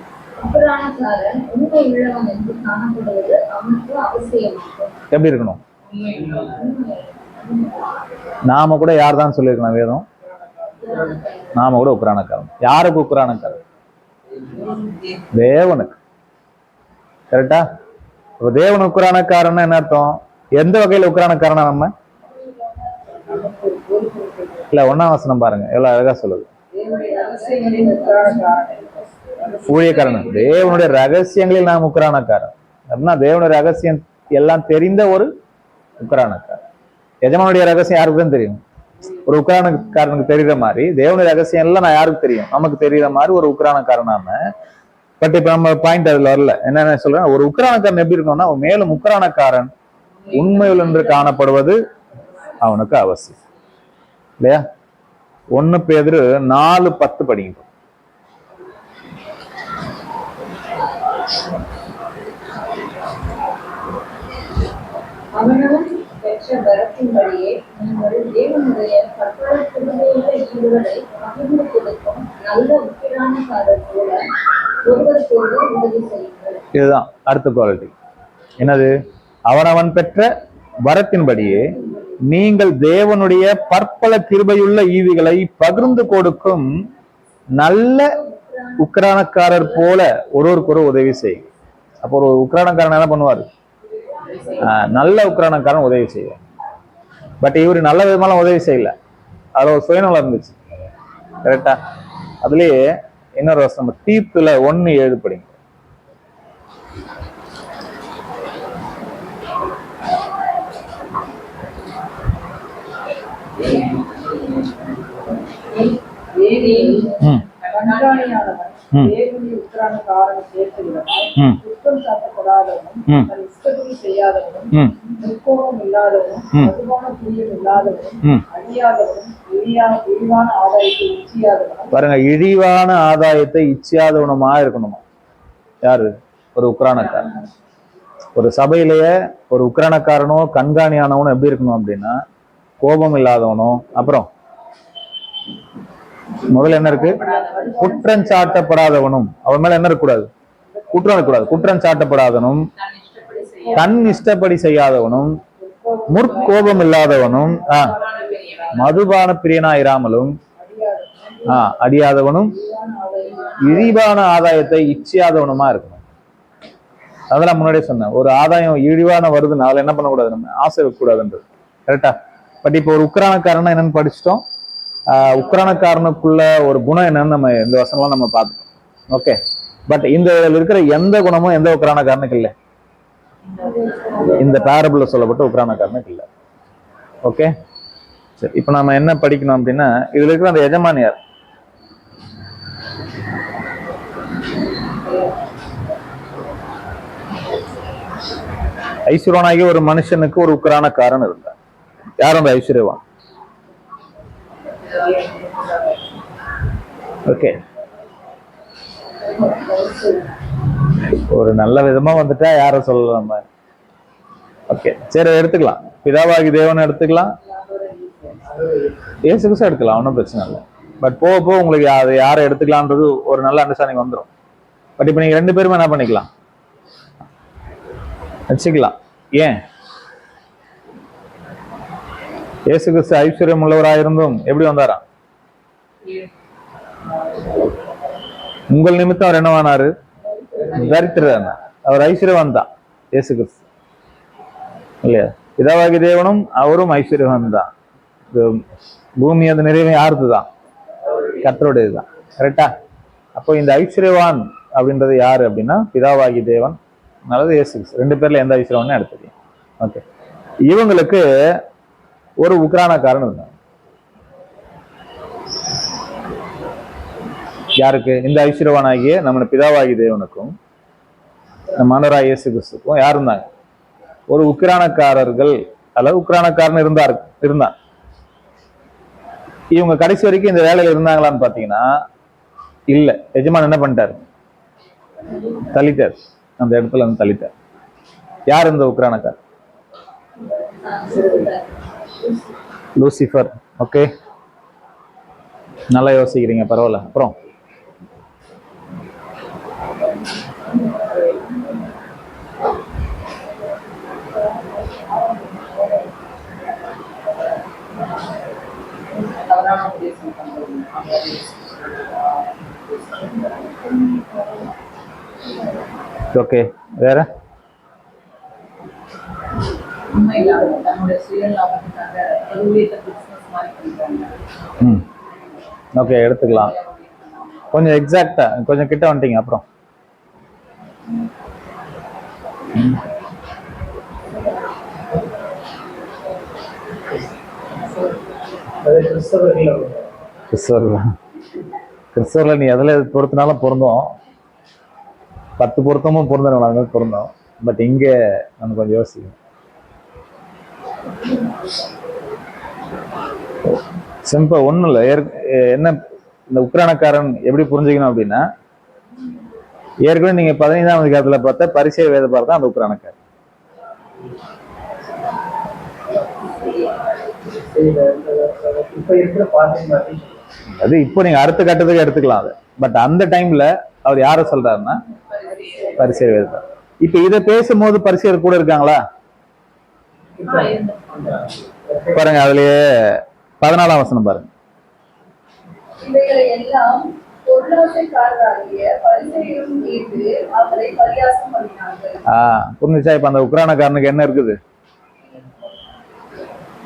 உக்கிரானக்காரன் உண்மை உள்ளவன் என்று காணப்படுவது அவனுக்கு அவசியமாகும். எப்படி இருக்கணும்? நாம கூட யார் தான் சொல்லியிருக்கணும் வேதம்? நாம கூட உக்கிரானக்காரன். யாருக்கு உக்கிரானக்காரன்? தேவனுக்கு. கரெக்டா? தேவன் உக்கிரானக்காரன் என்ன அர்த்தம்? எந்த வகையில உக்கிரானக்காரனா நம்ம? இல்ல, 1ஆம் வசனம் பாருங்க, எவ்வளவு அழகா சொல்லுது. ஊழியக்காரன், தேவனுடைய ரகசியங்களில் நாம் உக்கிரானக்காரன் அப்படின்னா தேவனுடைய ரகசியம் எல்லாம் தெரிந்த ஒரு உக்கிரானக்காரன். எஜமானுடைய ரகசியம் யாருக்கு தான் தெரியும்? ஒரு உக்கிரானக்காரனுக்கு தெரிகிற மாதிரி தேவனுடைய ரகசியம் எல்லாம் நான் யாருக்கு தெரியும்? நமக்கு தெரிகிற மாதிரி ஒரு உக்கிரானக்காரனாம. பட் இப்ப நம்ம பாயிண்ட் அதுல வரல. என்னென்ன சொல்றேன், ஒரு உக்கிரானக்காரன் எப்படி இருக்கணும்னா, மேலும் உக்கிரானக்காரன் உண்மையுள் என்று காணப்படுவது அவனுக்கு அவசியம் இல்லையா? 1 பேதுரு 4:10 படிங்க. அவனவன் பெற்ற வரத்தின்படியே நீங்கள் தேவனுடைய கற்பனை கிருபையுள்ள ஈடுகளை பகிர்ந்து கொடுக்கும் நல்ல உக்கிரானக்காரர் போல ஒருவருக்கொருவர் உதவி செய்யுங்கள். இதுதான் அடுத்த குவாலிட்டி. என்னது? அவனவன் பெற்ற வரத்தின்படியே நீங்கள் தேவனுடைய பற்பல கிருபையுள்ள ஈவுகளை பகிர்ந்து கொடுக்கும் நல்ல உக்கிரானக்காரர் போல ஒருவருக்கொரு உதவி செய்யும். அப்போ ஒரு உக்கிரானக்காரன் என்ன பண்ணுவாரு? நல்ல உக்கிரானக்காரன் உதவி செய்வார். பட் இவரு நல்ல விதமாலாம் உதவி செய்யல, அதுல ஒரு சுயநலம் இருந்துச்சு. கரெக்டா? அதுலயே இன்னொரு வருஷம் தீத்துல 1:7 படிங்க. தேவனுடைய உக்கிரானக்காரனை சேர்த்துகிறவன், குற்றம் சாட்டப்படாதவனும், தன் இஷ்டப்படி செய்யாதவனும், முற்கோபம் இல்லாதவனும், மதுபான பிரியம் இல்லாதவனும், அழியாதவனும், இழிவான ஆதாயத்தை இச்சியாதவனும். பாருங்க, இழிவான ஆதாயத்தை இச்சியாதவனுமா இருக்கணுமா? யாரு? ஒரு உக்கிரானக்காரன். ஒரு சபையிலேயே ஒரு உக்கிரானக்காரனோ கண்காணியானவனும் எப்படி இருக்கணும் அப்படின்னா, கோபம் இல்லாதவனும், அப்புறம் முதல்ல என்ன இருக்கு? குற்றம் சாட்டப்படாதவனும். அவன் மேல என்ன இருக்கக்கூடாது? குற்றம் இருக்கக்கூடாது. குற்றம் சாட்டப்படாதவனும், தன் இஷ்டப்படி செய்யாதவனும், முற்கோபம் இல்லாதவனும், மதுபான பிரியனாயிராமலும், அடியாதவனும், இழிவான ஆதாயத்தை இச்சியாதவனுமா இருக்கணும். அதெல்லாம் முன்னாடியே சொன்னேன். ஒரு ஆதாயம் இழிவான வருதுன்னு அதில் என்ன பண்ணக்கூடாது? நம்ம ஆசை வைக்கக்கூடாதுன்றது. கரெக்டா? பட் இப்போ ஒரு உக்கிரானக்காரன் என்னன்னு படிச்சிட்டோம். உக்கிரானக்காரனுக்குள்ள ஒரு குணம் என்னன்னு நம்ம இந்த வசனம்லாம் நம்ம பார்த்துட்டோம். ஓகே. பட் இந்த இருக்கிற எந்த குணமும் எந்த உக்கிரானக்காரனுக்கு இல்லை. இந்த பேரபிள்ல சொல்லப்பட்ட உக்கிரானக்காரனுக்கு இல்லை. ஓகே. சரி, இப்ப நம்ம என்ன படிக்கணும் அப்படின்னா, இதுல இருக்கிற அந்த எஜமான் யார்? ஐஸ்வர்யவானாகிய ஒரு மனுஷனுக்கு ஒரு உக்கிரானக்காரன் இருந்தார். யார் அந்த ஐஸ்வர்யவான்? ஓகே, ஒரு நல்ல விதமா வந்துட்டா யார சொல்லலாம் நம்ம? ஓகே, சரி, எடுத்துக்கலாம். பிதாவாகி தேவன் எடுத்துக்கலாம், இயேசு கிறிஸ்து எடுக்கலாம், ஒன்றும் பிரச்சனை இல்லை. பட் போக போக உங்களுக்கு அது யாரை எடுத்துக்கலான்றது ஒரு நல்ல அண்டர்ஸ்டாண்டிங் வந்துடும். பட் இப்போ நீங்க 2 பேருமே என்ன பண்ணிக்கலாம்? வச்சுக்கலாம். ஏன்? இயேசு கிறிஸ்து ஐஸ்வர்யம் உள்ளவராயிருந்தும் எப்படி வந்தாராம்? உங்கள் நிமித்தம் அவர் என்னவானாரு? தரித்திரர். அவர் ஐஸ்வர்யவான் தான் இயேசு கிறிஸ்து இல்லையா? பிதாவாகி தேவனும் அவரும் ஐஸ்வர்யவான் தான். பூமி அந்த நிறைவு யாருக்கு தான்? கர்த்தருடையதுதான். கரெக்டா? அப்போ இந்த ஐஸ்வர்யவான் அப்படின்றது யாரு அப்படின்னா, பிதாவாகி தேவன் அல்லது இயேசு கிறிஸ்து. 2 பேர்ல எந்த ஐஸ்வர்யவான்னு எடுத்துக்கீங்க. ஓகே. இவங்களுக்கு ஒரு உக்கிரானக்காரன் இருந்தாங்க. யாருக்கு? இந்த ஐஸ்வர்யவானாகிய நம்ம பிதாவாகி தேவனுக்கும் நம்ம ஆண்டவராகிய இயேசு கிறிஸ்துக்கும் யார் இருந்தாங்க? ஒரு உக்கிரானக்காரர்கள் அல்லது உக்கிரானக்காரன் இருந்தான். இவங்க கடைசி வரைக்கும் இந்த வேலையில இருந்தாங்களான்னு பாத்தீங்கன்னா இல்ல. எஜமான் என்ன பண்ணிட்டாரு? தள்ளிட்டார். அந்த இடத்துல வந்து தள்ளிட்டார். யார் இந்த உக்கிரானக்காரர்? லூசிஃபர். ஓகே, நல்லா யோசிக்கிறீங்க, பரவாயில்ல. அப்புறம் தவறான உபதேசம் பண்றது. ஓகே, வேற? உண்மையில்லாம தன்னுடைய சுயலாபத்துக்காக ஊழியத்தை பிசினஸ் மாதிரி பண்றாங்க. ஓகே, எடுத்துக்கலாம். கொஞ்சம் எக்ஸாக்டா, கொஞ்சம் கிட்ட வந்துட்டீங்க. அப்புறம் கிறிஸ்தவர்கள் நீ எதுல பொறுத்தினாலும் பொருந்தோம். 10 பொருத்தமும் பொருந்தவங்க பொருந்தோம். பட் இங்க நம்ம கொஞ்சம் யோசிக்கணும். சிம்பிள், ஒன்றும் இல்லை. என்ன இந்த உக்கிரானக்காரன் எப்படி புரிஞ்சுக்கணும் அப்படின்னா, ஏற்கனவே நீங்க 15ஆம் அதிகாரத்துல பார்த்த பரிசேய வேத பார்த்தா அந்த உக்கிரானக்காரன். அது இப்போ நீங்க அடுத்த கட்டத்துக்கு எடுத்துக்கலாம் அது. பட் அந்த டைம்ல அவர் யார சொல்றாருன்னா பரிசேய வேத. இப்ப இதை பேசும்போது பரிசேயர் கூட இருக்காங்களா? பாருங்க, அதுலயே 14ஆம் வசனம் பாருங்க. இவைகளை எல்லாம் பொருளாசைக்காரராகிய பரிசேயரும் கேட்டு அவரை பரியாசம் பண்ணினார்கள். புரிஞ்சுச்சா? இப்ப அந்த உக்கிரானக்காரனுக்கு என்ன இருக்குது?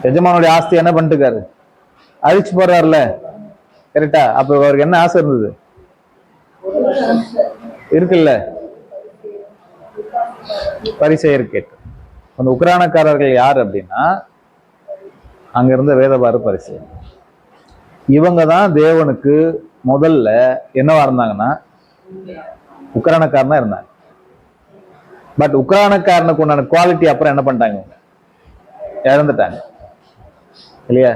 எஜமானுடைய ஆஸ்தி என்ன பண்ணிட்டுக்காரு? அழிச்சு போடுறாருல. கரெக்டா? அப்ப அவருக்கு என்ன ஆசை இருந்தது? இருக்குல்ல, பரிசேயர் கேட்டு. அந்த உக்கிரானக்காரர்கள் யார் அப்படின்னா அங்க இருந்த வேதபார பரிசேயர். இவங்க தான் தேவனுக்கு முதல்ல என்னவா இருந்தாங்கன்னா உக்கிரானக்காரனா இருந்தாங்க. பட் உக்கிரானக்காரனுக்கு உண்டான குவாலிட்டி அப்புறம் என்ன பண்ணிட்டாங்க? இழந்துட்டாங்க இல்லையா?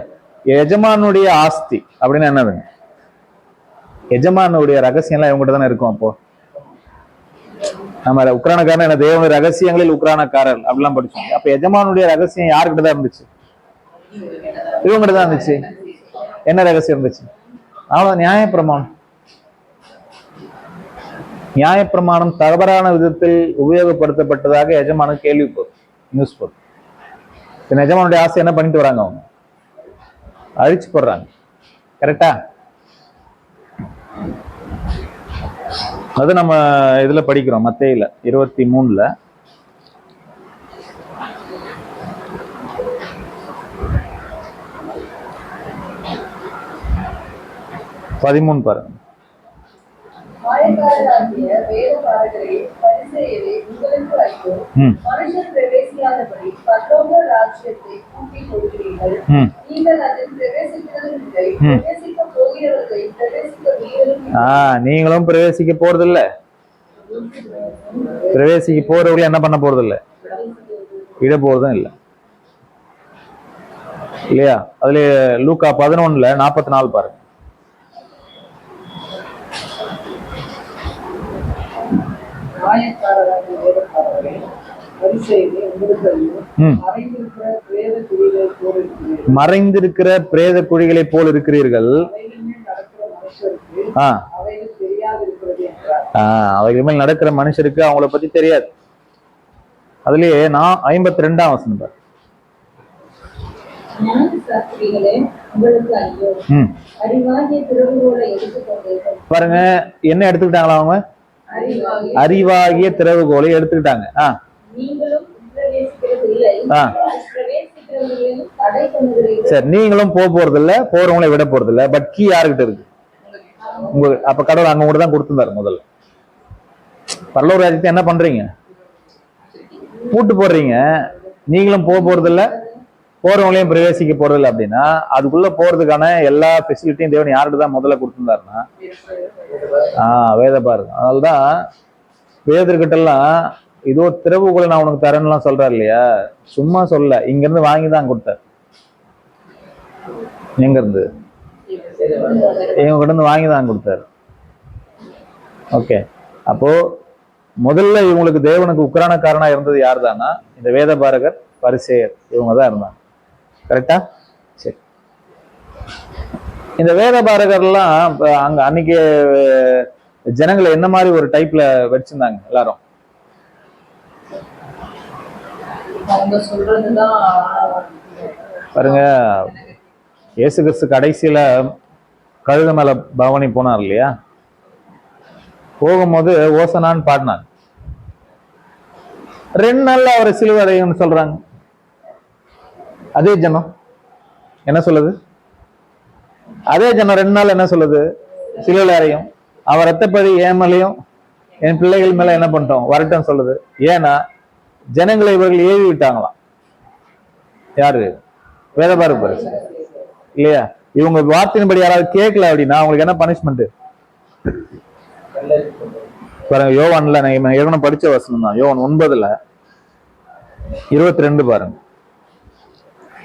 எஜமானுடைய ஆஸ்தி அப்படின்னு என்னதுங்க? எஜமானுடைய ரகசியம்லாம் இவங்ககிட்ட தானே இருக்கும். அப்போ நம்ம உக்கிரானக்காரன் என்ன, தேவனுடைய ரகசியங்களில் உக்கிரானக்காரர் அப்படிலாம் படிச்சோம். அப்ப எஜமானுடைய ரகசியம் யாருக்கிட்ட தான் இருந்துச்சு? இவங்ககிட்ட தான் இருந்துச்சு. என்ன ரகசியம் இருந்துச்சு? அவ்வளவு நியாயப்பிரமாணம். நியாயப்பிரமாணம் தவறான விதத்தில் உபயோகப்படுத்தப்பட்டதாக எஜமானுக்கு கேள்வி போகுது, நியூஸ் போகுது. எஜமானுடைய ஆசை என்ன பண்ணிட்டு வராங்க? அவங்க அழிச்சு போடுறாங்க. கரெக்டா? அது நம்ம இதுல படிக்கிறோம், மத்தேயுல 23 13 பாருங்க. மாயக்காரராகிய வேதபாரகரே, பரிசேயரே, உங்களுக்கு ஐயோ! மனுஷர் பிரவேசியாதபடி பரலோக ராஜ்யத்தை கூட்டிக் கொடுக்கிறீர்கள். நீங்கள் அதில் பிரவேசிக்கிறதும் இல்லை, பிரவேசிக்க போகிறவர்களை பிரவேசிக்க வீரரும். நீங்களும் பிரவேசிக்க போறதில்ல. பிரவேசிக்க போறவங்க என்ன பண்ண போறதில்ல? விட போறதும் இல்லை இல்லையா? அதுல லூக்கா 11:44 பாருங்க. மாயக்காரராகிய வேதபாரகரே, பரிசேயரே, உங்களுக்கு ஐயோ! மறைந்திருக்கிற பிரேத குழிகளை போல் இருக்கிறீர்கள். அவைகள் மேல் நடக்கிற மனுஷருக்கு அவங்கள பத்தி தெரியாது. அதுலயே நான் 52ஆம் வசனம் பாரு. பாருங்க, என்ன எடுத்துக்கிட்டாங்களா அவங்க? அறிவாகிய திறவுகோலை எடுத்துக்கிட்டாங்க. சரி, நீங்களும் போறது இல்ல, போறவங்களை விட போறது இல்ல. பட் கீ யாருக்கிட்ட இருக்கு? அப்ப கடவுள் அங்க கூட தான் கொடுத்திருந்தாரு. முதல்ல பரலோக ராஜ்யத்தை என்ன பண்றீங்க? பூட்டு போடுறீங்க. நீங்களும் போறது இல்ல, போறவங்களையும் பிரவேசிக்க போறது இல்லை. அப்படின்னா அதுக்குள்ள போறதுக்கான எல்லா ஃபெசிலிட்டியும் தேவன் யார்கிட்ட தான் முதல்ல கொடுத்திருந்தாருன்னா வேத பாருங்க. அதனால்தான் பேதர்கிட்டலாம் இதோ திறவுகளை நான் உனக்கு தரேன்னுலாம் சொல்றாரு இல்லையா, சும்மா சொல்ல, இங்க இருந்து வாங்கி தான் கொடுத்தார். எங்க இருந்து? இவங்க கிட்ட இருந்து வாங்கி தான் கொடுத்தாரு. ஓகே, அப்போ முதல்ல இவங்களுக்கு தேவனுக்கு உக்கிரானக்காரனா இருந்தது யார் தானா? இந்த வேதபாரகர், பரிசேயர், இவங்க தான் இருந்தாங்க. கரெக்டா? சரி. இந்த வேதபாரகர்லாம் அங்க அன்னைக்கு ஜனங்களை என்ன மாதிரி ஒரு டைப்ல வச்சிருந்தாங்க எல்லாரும்? அவங்க சொல்றதுதான் பாருங்க, இயேசு கிறிஸ்து கடைசியில கழுத மேல பவனி போனார் இல்லையா, போகும்போது ஓசனான்னு பாடினாங்க. 2 நாள்ல அவரை சிலுவை அடையும்னு சொல்றாங்க. அதே ஜனம் என்ன சொல்லுது? அதே ஜனம் 2 நாள் என்ன சொல்லுது? சிலுவை அறையும். அவர் ரத்தப்படி என் மேலையும் என் பிள்ளைகள் மேல என்ன பண்ணிட்டோம் வரட்டும் சொல்லுது. ஏன்னா ஜனங்களை இவர்கள் ஏவி விட்டாங்களாம். யாரு? வேதபாரக பரிசேயர் இல்லையா? இவங்க வார்த்தையின்படி யாராவது கேட்கல அப்படின்னா அவங்களுக்கு என்ன பனிஷ்மெண்ட் பாருங்க. யோவான்ல நான் ஏற்கனவே படிச்ச வசனம் தான், யோவான் 9:22 பாருங்க.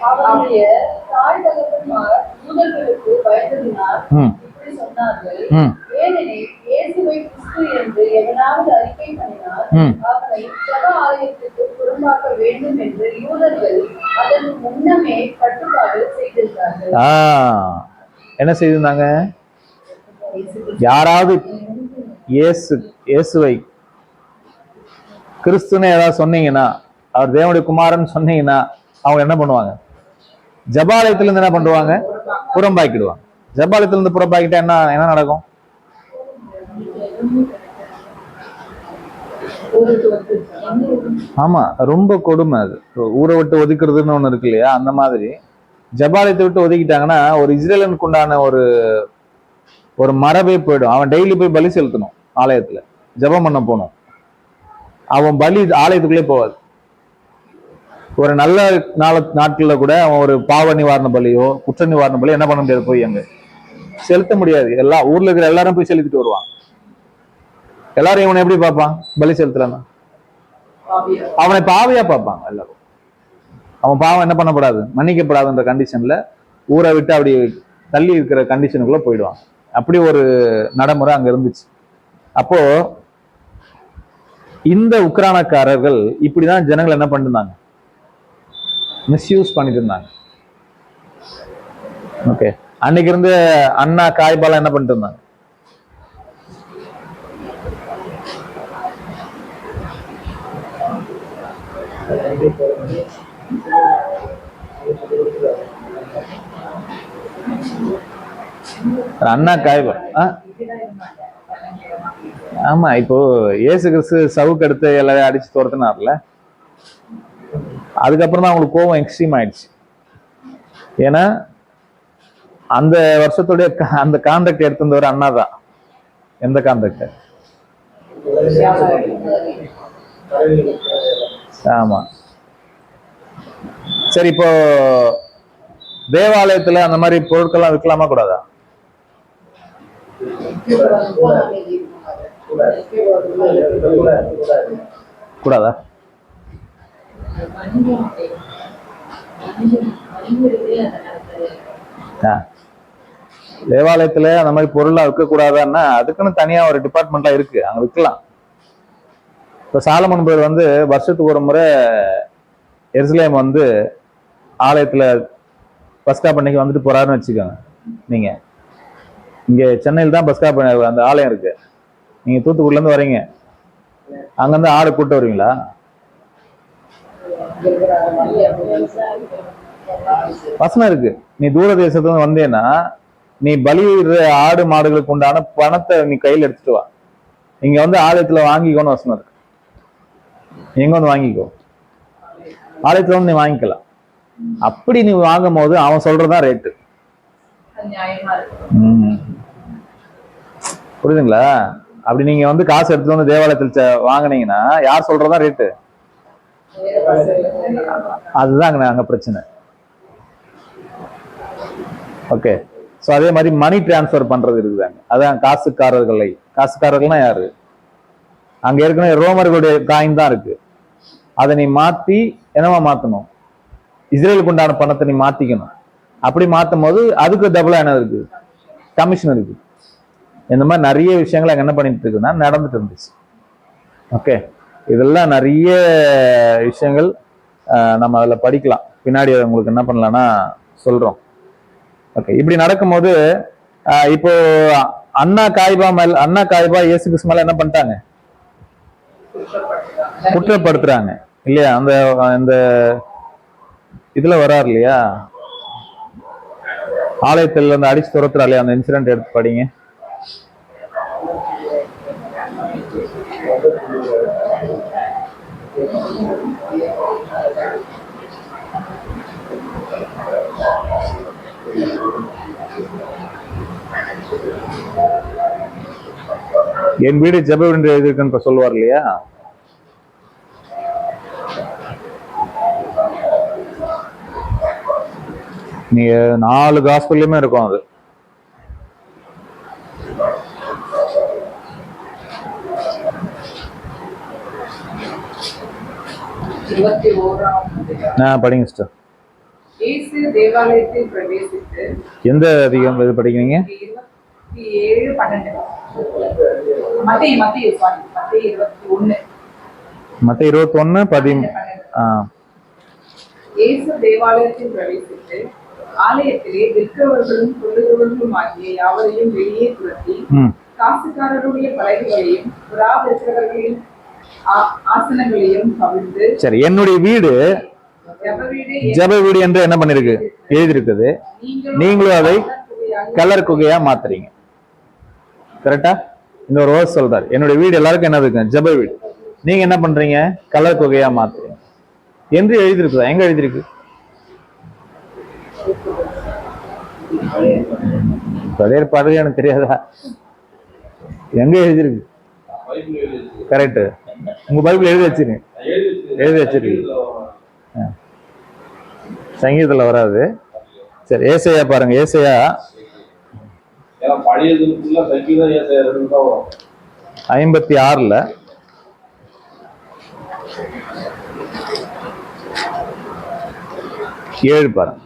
அவருடைய தாய் தகப்பன்மார் யூதர்களுக்கு பயந்ததினால் இப்படி சொன்னார்கள். ஏனெனில் இயேசுவை கிறிஸ்து என்று எவனாவது அறிக்கை பண்ணினால் அவனை ஜெப ஆலயத்துக்கு புறம்பாக்க வேண்டும் என்று யூதர்கள் அதற்கு முன்னமே கட்டுப்பாடு செய்திருந்தார்கள். என்ன செய்திருந்தாங்க? யாராவது இயேசுவை கிறிஸ்துன்னு ஏதாவது சொன்னீங்கன்னா, அவர் தேவனுடைய குமாரன் சொன்னீங்கன்னா அவங்க என்ன பண்ணுவாங்க? ஜபாலயத்துல இருந்து என்ன பண்ணுவாங்க? புறம்பாக்கிடுவாங்க. ஜபாலயத்துல இருந்து புறம்பாக்கிட்டா என்ன நடக்கும்? ஆமா, ரொம்ப கொடுமை அது. ஊரை விட்டு ஒதுக்குறதுன்னு ஒண்ணு இருக்கு இல்லையா, அந்த மாதிரி ஜபாலயத்தை விட்டு ஒதுக்கிட்டாங்கன்னா ஒரு இஸ்ரேலனுக்கு உண்டான ஒரு மரபே போயிடும். அவன் டெய்லி போய் பலி செலுத்தணும், ஆலயத்துல ஜபம் பண்ண போகணும். அவன் பலி ஆலயத்துக்குள்ளே போவாது. ஒரு நல்ல நாட்கள்ல கூட அவன் ஒரு பாவ நிவாரண பலியோ குற்ற நிவாரண பலியோ என்ன பண்ண முடியாது, போய் அங்க செலுத்த முடியாது. எல்லா ஊர்ல இருக்கிற எல்லாரும் போய் செலுத்திட்டு வருவான். எல்லாரும் இவனை எப்படி பார்ப்பான்? பலி செலுத்தலன்னா அவனை பாவியா பார்ப்பாங்க எல்லாரும். அவன் பாவம் என்ன பண்ணப்படாது, மன்னிக்கப்படாதுன்ற கண்டிஷன்ல ஊரை விட்டு அப்படி தள்ளி இருக்கிற கண்டிஷனுக்குள்ள போயிடுவான். அப்படி ஒரு நடைமுறை அங்க இருந்துச்சு. அப்போ இந்த உக்ரானக்காரர்கள் இப்படிதான் ஜனங்கள் என்ன பண்ணிருந்தாங்க, மிஸ்யூஸ் பண்ணிட்டு இருந்தாங்க. ஓகே, அன்னைக்கு இருந்து அண்ணா காய்பாலா என்ன பண்ணிட்டு இருந்தாங்க? அண்ணா காய்பால் ஆமா, இப்போ இயேசு கிறிஸ்து சவுக்கு எடுத்து எல்லாரையும் அடிச்சு துரத்தினார்ல, அதுக்கப்புறம் தான் அவங்களுக்கு கோவம் எக்ஸ்ட்ரீம் ஆயிடுச்சு. ஏன்னா அந்த வருஷத்துடைய அந்த கான்ட்ராக்ட் எடுத்திருந்தவர் அண்ணா தான். எந்த கான்ட்ராக்ட்? ஆமா. சரி, இப்போ தேவாலயத்துல அந்த மாதிரி பொருட்கள்லாம் விற்கலாமா கூடாதா? கூடாதா? தேவாலயத்துல அந்த மாதிரி பொருள்லாம் விற்க கூடாதான்னா அதுக்குன்னு தனியா ஒரு டிபார்ட்மெண்ட்லாம் இருக்கு, அங்க விற்கலாம். இப்ப சாலமன் பேர் வந்து வருஷத்துக்கு ஒரு முறை எருசலேம் வந்து ஆலயத்துல பஸ்காப் அன்னைக்கு வந்துட்டு போறாருன்னு வச்சுக்கோங்க. நீங்க இங்க சென்னையில் தான் பஸ்காப் அந்த ஆலயம் இருக்கு, நீங்க தூத்துக்குடில இருந்து வரீங்க, அங்கிருந்து ஆடு கூட்டு வருவீங்களா? வசனம் இருக்கு, நீ தூர தேசத்துல வந்தேன்னா நீ பலியிடுற ஆடு மாடுகளுக்கு உண்டான பணத்தை நீ கையில் எடுத்துட்டு வா, இங்க வந்து ஆலயத்துல வாங்கிக்கோன்னு வசனம் இருக்கு. எங்க வந்து வாங்கிக்கோ, ஆலயத்துல வந்து நீ வாங்கிக்கலாம். அப்படி நீ வாங்கும் போது அவன் சொல்றதுதான் ரேட்டு. புரியுதுங்களா? அப்படி நீங்க வந்து காசு எடுத்துட்டு வந்து தேவாலயத்தில் வாங்கினீங்கன்னா யார் சொல்றதா ரேட்டு? அதுதான் அங்க பிரச்சனை. ஓகே, ஸோ அதே மாதிரி மணி டிரான்ஸ்ஃபர் பண்றது இருக்குதாங்க, அதான் காசுக்காரர்கள்னா யாரு? அங்க ஏற்கனவே ரோமர்களுடைய காயின் தான் இருக்கு. அதை நீ மாத்தி என்னவா மாத்தணும்? இஸ்ரேலுக்கு உண்டான பணத்தை நீ மாத்திக்கணும். அப்படி மாத்தும் போது அதுக்கு டபுளா என்ன இருக்கு? கமிஷன் இருக்கு. இந்த மாதிரி நிறைய விஷயங்கள் அங்க என்ன பண்ணிட்டு இருக்குன்னா நடந்துட்டு இருந்துச்சு. ஓகே, இதெல்லாம் நிறைய விஷயங்கள் நம்ம அதில் படிக்கலாம். பின்னாடி உங்களுக்கு என்ன பண்ணலாம்னா சொல்றோம். ஓகே, இப்படி நடக்கும்போது இப்போ அண்ணா காய்பா இயேசு கிறிஸ்து மேல என்ன பண்ணிட்டாங்க? குற்றப்படுத்துறாங்க இல்லையா? அந்த இதுல வராரு இல்லையா, ஆலயத்தில் வந்து அடிச்சு துரத்துறா இல்லையா, அந்த இன்சிடென்ட் எடுத்து படிங்க. என் வீடு ஜெப வீடு எழுதிருக்குன்னு சொல்லுவார் இல்லையா? நீங்க 4 காஸ்பல்லையுமே இருக்கும் அது. படிங்க சிஸ்டர். இயேசு தேவாலயத்தில் பிரவேசித்து எந்த அதிகம் இது படிக்கிறீங்க? 27:12. மத்தேயு 21. மத்தேயு 21:13. இயேசு தேவாலயத்தில் பிரவேசித்து ஆலயத்திலே விற்கிறவர்களும் கொள்ளுகிறவர்களும் ஆகிய யாவரையும் வெளியே துரத்தி காசுக்காரருடைய பலகைகளையும் புறா விற்கிறவர்களின் ஆசனங்களையும் கவிழ்ந்து, சரி, என்னுடைய வீடு ஜெப வீடு என்று என்ன பண்ணிருக்கு? எழுதியிருக்குது. நீங்களும் அதை கலர் குகையா மாத்துறீங்க. கரெக்டா? இந்த ஒரு வேர்ஸ் சொல்றாரு, என்னுடைய வீடு எல்லாருக்கும் என்ன இருக்கு? ஜெப வீடு. நீங்க என்ன பண்றீங்க? கலர் குகையா மாத்துறீங்க என்று எழுதியிருக்குதா? எங்க எழுதியிருக்கு? பழைய பாடலே எனக்கு தெரியாதா? எங்க எழுதியிருக்கு? கரெக்ட். உங்க பைபிள் எழுதி வச்சிருக்கு. சங்கீதத்துல வராது. சரி, ஏசாயா பாருங்க. ஏசாயா 56 7 பாருங்க.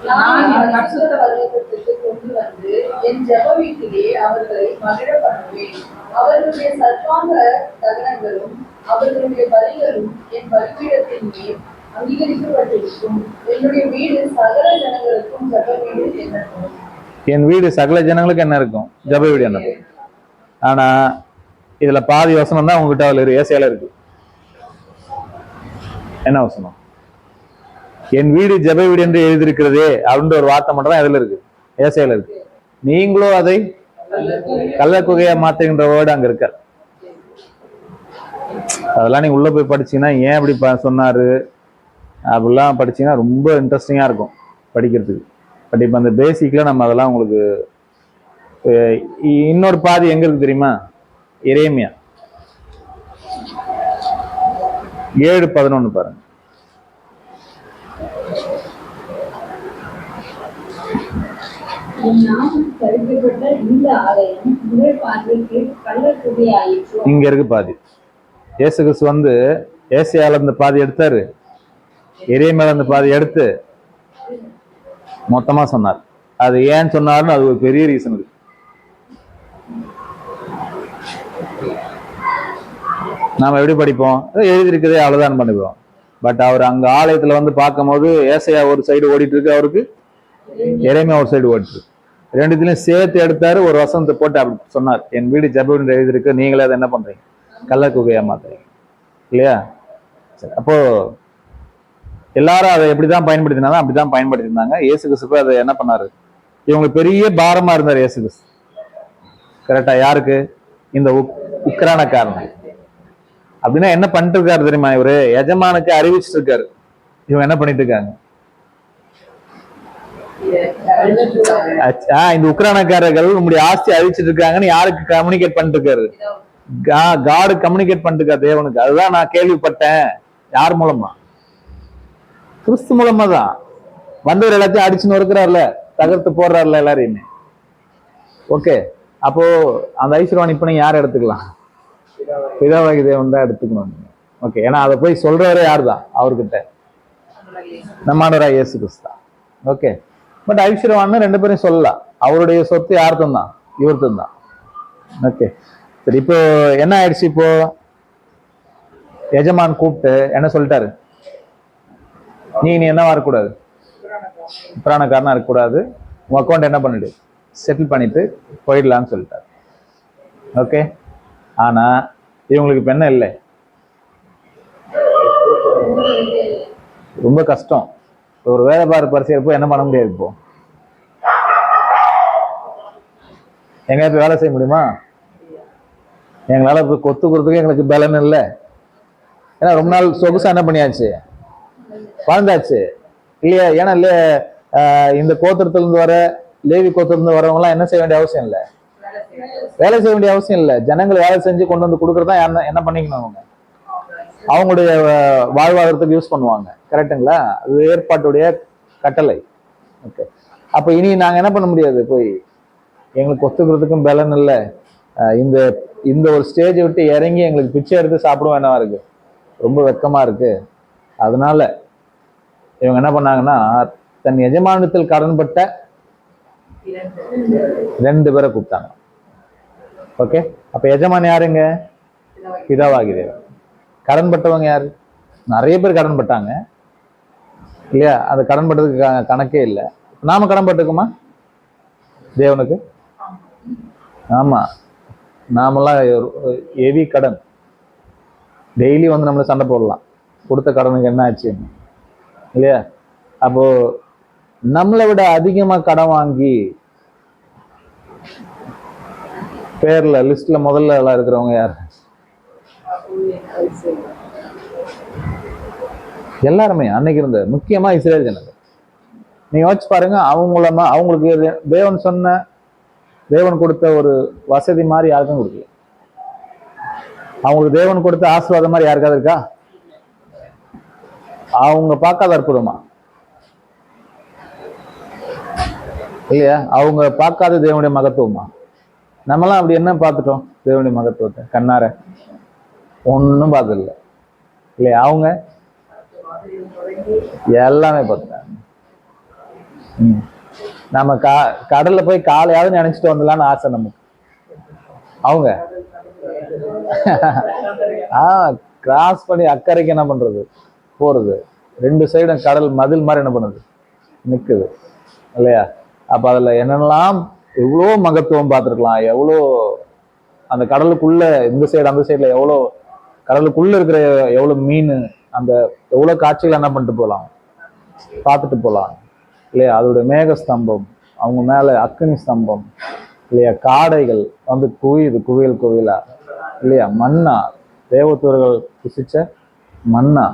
நான் என் பரிசுத்த பர்வதத்திற்கு கொண்டு வந்து என் ஜெப வீட்டிலே அவர்களை மகிழ பண்ணுவேன். அவர்களுடைய சர்வாங்க தகனங்களும் அவர்களுடைய பலிகளும் என் பலிபீடத்தின் மேல் அங்கீகரிக்கப்பட்டிருக்கும். என்னுடைய வீடு சகல ஜனங்களுக்கும் ஜெப வீடு என்னக்கும். என் வீடு சகல ஜனங்களுக்கு என்ன இருக்கும்? ஜெப வீடு என்ன. ஆனா இதுல பாதி வசனம் தான் உங்ககிட்ட அதுல ஏசாயால இருக்கு. என்ன வசனம்? என் வீடு ஜெப வீடு என்று எழுதியிருக்கிறதே அப்படின்ற ஒரு வார்த்தை மட்டும் தான் எதுல இருக்கு? ஏசாயால இருக்கு. நீங்களும் அதை கள்ள குகையா மாத்துகின்ற வேர்டு அங்க இருக்க. அதெல்லாம் நீங்க உள்ள போய் படிச்சீங்கன்னா ஏன் அப்படி சொன்னாரு அப்படிலாம் படிச்சீங்கன்னா ரொம்ப இன்ட்ரெஸ்டிங்கா இருக்கும் படிக்கிறதுக்கு. பட் இப்ப அந்த பேசிக்ல நம்ம அதெல்லாம் உங்களுக்கு இன்னொரு பாதி எங்க இருக்கு தெரியுமா? எரேமியா 7:11 பாருங்க. இங்க இருக்கு பாதி. இயேசு கிறிஸ்து வந்து ஏசாயால இருந்து பாதி எடுத்தாரு, எரேமியால இருந்து பாதி எடுத்து மொத்தமா சொன்னார். அது ஏன் சொன்னாருன்னு அது ஒரு பெரிய ரீசன் இருக்கு. நாம எப்படி படிப்போம்? எழுதியிருக்கதே அவ்வளவுதான் பண்ணிடுவோம். பட் அவர் அங்க ஆலயத்துல வந்து பார்க்கும் போது ஏசாயா ஒரு சைடு ஓடிட்டு இருக்கு, அவருக்கு எரேமியா ஒரு சைடு ஓடிட்டு இருக்கு. ரெண்டுத்திலையும் சேர்த்து எடுத்தாரு, ஒரு வசனத்தை போட்டு அப்படி சொன்னார், என் வீடு ஜெப வீடு எழுதியிருக்கு, நீங்களே அதை என்ன பண்றீங்க? கள்ள குகையா மாத்துறீங்க இல்லையா? சரி, அப்போ எல்லாரும் அதை எப்படிதான் பயன்படுத்தினாலும் அப்படிதான் பயன்படுத்திருந்தாங்க. இயேசு கிறிஸ்து அதை என்ன பண்ணாரு? இவங்களுக்கு பெரிய பாரமா இருந்தார் இயேசு கிறிஸ்து. கரெக்டா? யாருக்கு? இந்த உக்ரானக்காரன். அப்படின்னா என்ன பண்ணிட்டு இருக்காரு தெரியுமா? இவரு எஜமானுக்கு அறிவிச்சிட்டு இருக்காரு. இவங்க என்ன பண்ணிட்டு இருக்காங்க? இந்த உக்ரானக்காரர்கள் நம்முடைய ஆஸ்தி அழிச்சிட்டு இருக்காங்கன்னு யாருக்கு கம்யூனிகேட் பண்ணிட்டு இருக்காரு? காடு கம்யூனிகேட் பண்ணிட்டு இருக்காரு தேவனுக்கு. அதுதான் நான் கேள்விப்பட்டேன். யார் மூலமா? கிறிஸ்து மூலமா தான். வந்தவர் எல்லாத்தையும் அடிச்சுன்னு இருக்கிறார்ல, தகர்த்து போடுறாருல எல்லாரையுமே. ஓகே, அப்போ அந்த ஐஸ்வர்யவான் இப்ப நீங்க யாரை எடுத்துக்கலாம்? பிதாவாகி தேவன் தான் எடுத்துக்கணும். ஓகே, ஏன்னா அதை போய் சொல்றவரே யார் தான்? அவர்கிட்ட நம்ம ஆண்டவராகிய இயேசு கிறிஸ்து தான். ஓகே, பட் ஐஸ்வர்யவான் 2 பேரும் சொல்லலாம். அவருடைய சொத்து யார்தான் தான்? இவர்தான் தான். ஓகே, சரி. இப்போ என்ன ஆயிடுச்சு? இப்போ எஜமான் கூப்பிட்டு என்ன சொல்லிட்டாரு? நீ என்னவா இருக்கக்கூடாது? பிராணக்காரனா இருக்கக்கூடாது. உன் அக்கௌண்ட் என்ன பண்ணிடு, செட்டில் பண்ணிட்டு போயிடலான்னு சொல்லிட்டாரு. ஓகே, ஆனா இவங்களுக்கு இப்ப என்ன இல்லை? ரொம்ப கஷ்டம். ஒரு வேலை பாரு பரிசு என்ன பண்ண முடியாது. இப்போ எங்க போய் வேலை செய்ய முடியுமா? எங்களால இப்போ கொத்து கொடுத்துக்க எங்களுக்கு பலன் இல்லை. ஏன்னா ரொம்ப நாள் சொகுசா என்ன பண்ணியாச்சு, வாழ்ந்தாச்சு இல்லையா? ஏன்னா இல்லையா, இந்த கோத்திரத்திலிருந்து வர, லேவி கோத்திரத்திலிருந்து வரவங்க எல்லாம் என்ன செய்ய வேண்டிய அவசியம் இல்லை, வேலை செய்ய வேண்டிய அவசியம் இல்லை. ஜனங்கள் வேலை செஞ்சு கொண்டு வந்து கொடுக்கறதா என்ன பண்ணிக்கணும்? அவங்க அவங்களுடைய வாழ்வாதாரத்துக்கு யூஸ் பண்ணுவாங்க. கரெக்டுங்களா? அது ஏற்பாட்டுடைய கட்டளை. ஓகே, அப்ப இனி நாங்க என்ன பண்ண முடியாது? போய் எங்களுக்கு ஒத்துக்கிறதுக்கும் பலன் இல்லை. இந்த இந்த ஒரு ஸ்டேஜை விட்டு இறங்கி எங்களுக்கு பிச்சை எடுத்து சாப்பிடுவோம் என்னவா இருக்கு, ரொம்ப வெக்கமா இருக்கு. அதனால இவங்க என்ன பண்ணாங்கன்னா, தன் எஜமானத்தில் கடன்பட்ட 2 பேரை கூப்பிட்டாங்க. ஓகே, அப்ப எஜமான் யாருங்க? பிதாவாகி தேவன். கடன்பட்டவங்க யாரு? நிறைய பேர் கடன்பட்டாங்க இல்லையா? அது கடன்பட்டதுக்கு கணக்கே இல்லை. நாம கடன்பட்டுக்குமா தேவனுக்கு? ஆமா, நாமெல்லாம் ஹெவி கடன். டெய்லி வந்து நம்மள சண்டை போடலாம், கொடுத்த கடனுக்கு என்ன ஆச்சு இல்லையா? அப்போ நம்மளை விட அதிகமா கடன் வாங்கி பேர்ல லிஸ்ட்ல முதல்ல எல்லாம் இருக்கிறவங்க யாரு? எல்லாருமே அன்னைக்கு இருந்த முக்கியமா இஸ்ரேல் ஜனங்கள். நீங்க யோசிச்சு பாருங்க, அவங்களுக்கு தேவன் கொடுத்த ஒரு வசதி மாதிரி யாருக்கும் கொடுக்கல. அவங்களுக்கு தேவன் கொடுத்த ஆசீர்வாதம் மாதிரி யாருக்காவது இருக்கா? அவங்க பார்க்காத அற்புதமா இல்லையா? அவங்க பார்க்காத தேவனுடைய மகத்துவமா? நம்மளாம் அப்படி என்ன பார்த்துட்டோம்? தேவனுடைய மகத்துவத்தை கண்ணார ஒன்னும் பார்த்ததில்ல இல்லையா? அவங்க எல்லாமே பார்த்துட்டாங்க. நம்ம கடல்ல போய் காலையாவது நினைச்சிட்டு வந்துடலான்னு ஆசை நமக்கு. அவங்க கிராஸ் பண்ணி அக்கறைக்கு என்ன பண்றது, போறது. 2 சைடும் கடல் மதில் மாதிரி என்ன பண்ணுது, நிக்குது இல்லையா? அப்ப அதுல என்னென்னலாம் எவ்வளோ மகத்துவம் பார்த்துருக்கலாம். எவ்வளோ அந்த கடலுக்குள்ள, இந்த சைடு அந்த சைடுல எவ்வளோ கடலுக்குள்ள இருக்கிற எவ்வளோ மீன், அந்த எவ்வளோ காட்சிகள் என்ன பண்ணிட்டு போகலாம், பார்த்துட்டு போகலாம் இல்லையா? அதோடைய மேக ஸ்தம்பம், அவங்க மேல அக்னி ஸ்தம்பம் இல்லையா? காடைகள் வந்து குவியல் குவியலா இல்லையா? மன்னா, தேவதூதர்கள் புசிச்ச மன்னா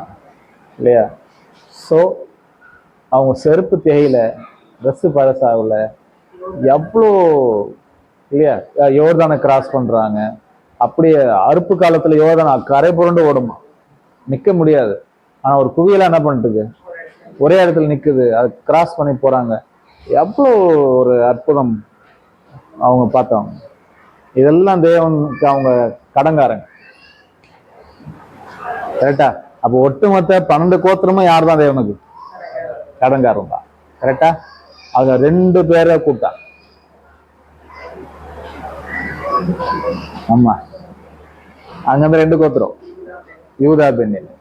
இல்லையா? ஸோ அவங்க செருப்பு தேயில, ட்ரெஸ்ஸு பழசாகல, எவ்வளோ இல்லையா? யோர்தானை கிராஸ் பண்றாங்க. அப்படியே அறுப்பு காலத்துல யோர்தானை கரை புரண்டு ஓடுமா, நிக்க முடியாது. ஆனா ஒரு குவியலா என்ன பண்ணிட்டு ஒரே இடத்துல நிக்குது, அது கிராஸ் பண்ணி போறாங்க. எவ்வளோ ஒரு அற்புதம் அவங்க பார்த்தவங்க. இதெல்லாம் தேவனுக்கு அவங்க கடங்காரங்க. கரெக்டா? அப்போ ஒட்டுமொத்த 12 கோத்திரமும் யார் தான் தேவனுக்கு கடங்காரம் தான். கரெக்டா? அவங்க 2 பேரை கூப்பிட்டா. ஆமா, அங்க அந்த 2 கோத்திரம், யூதா பென்யமீன்.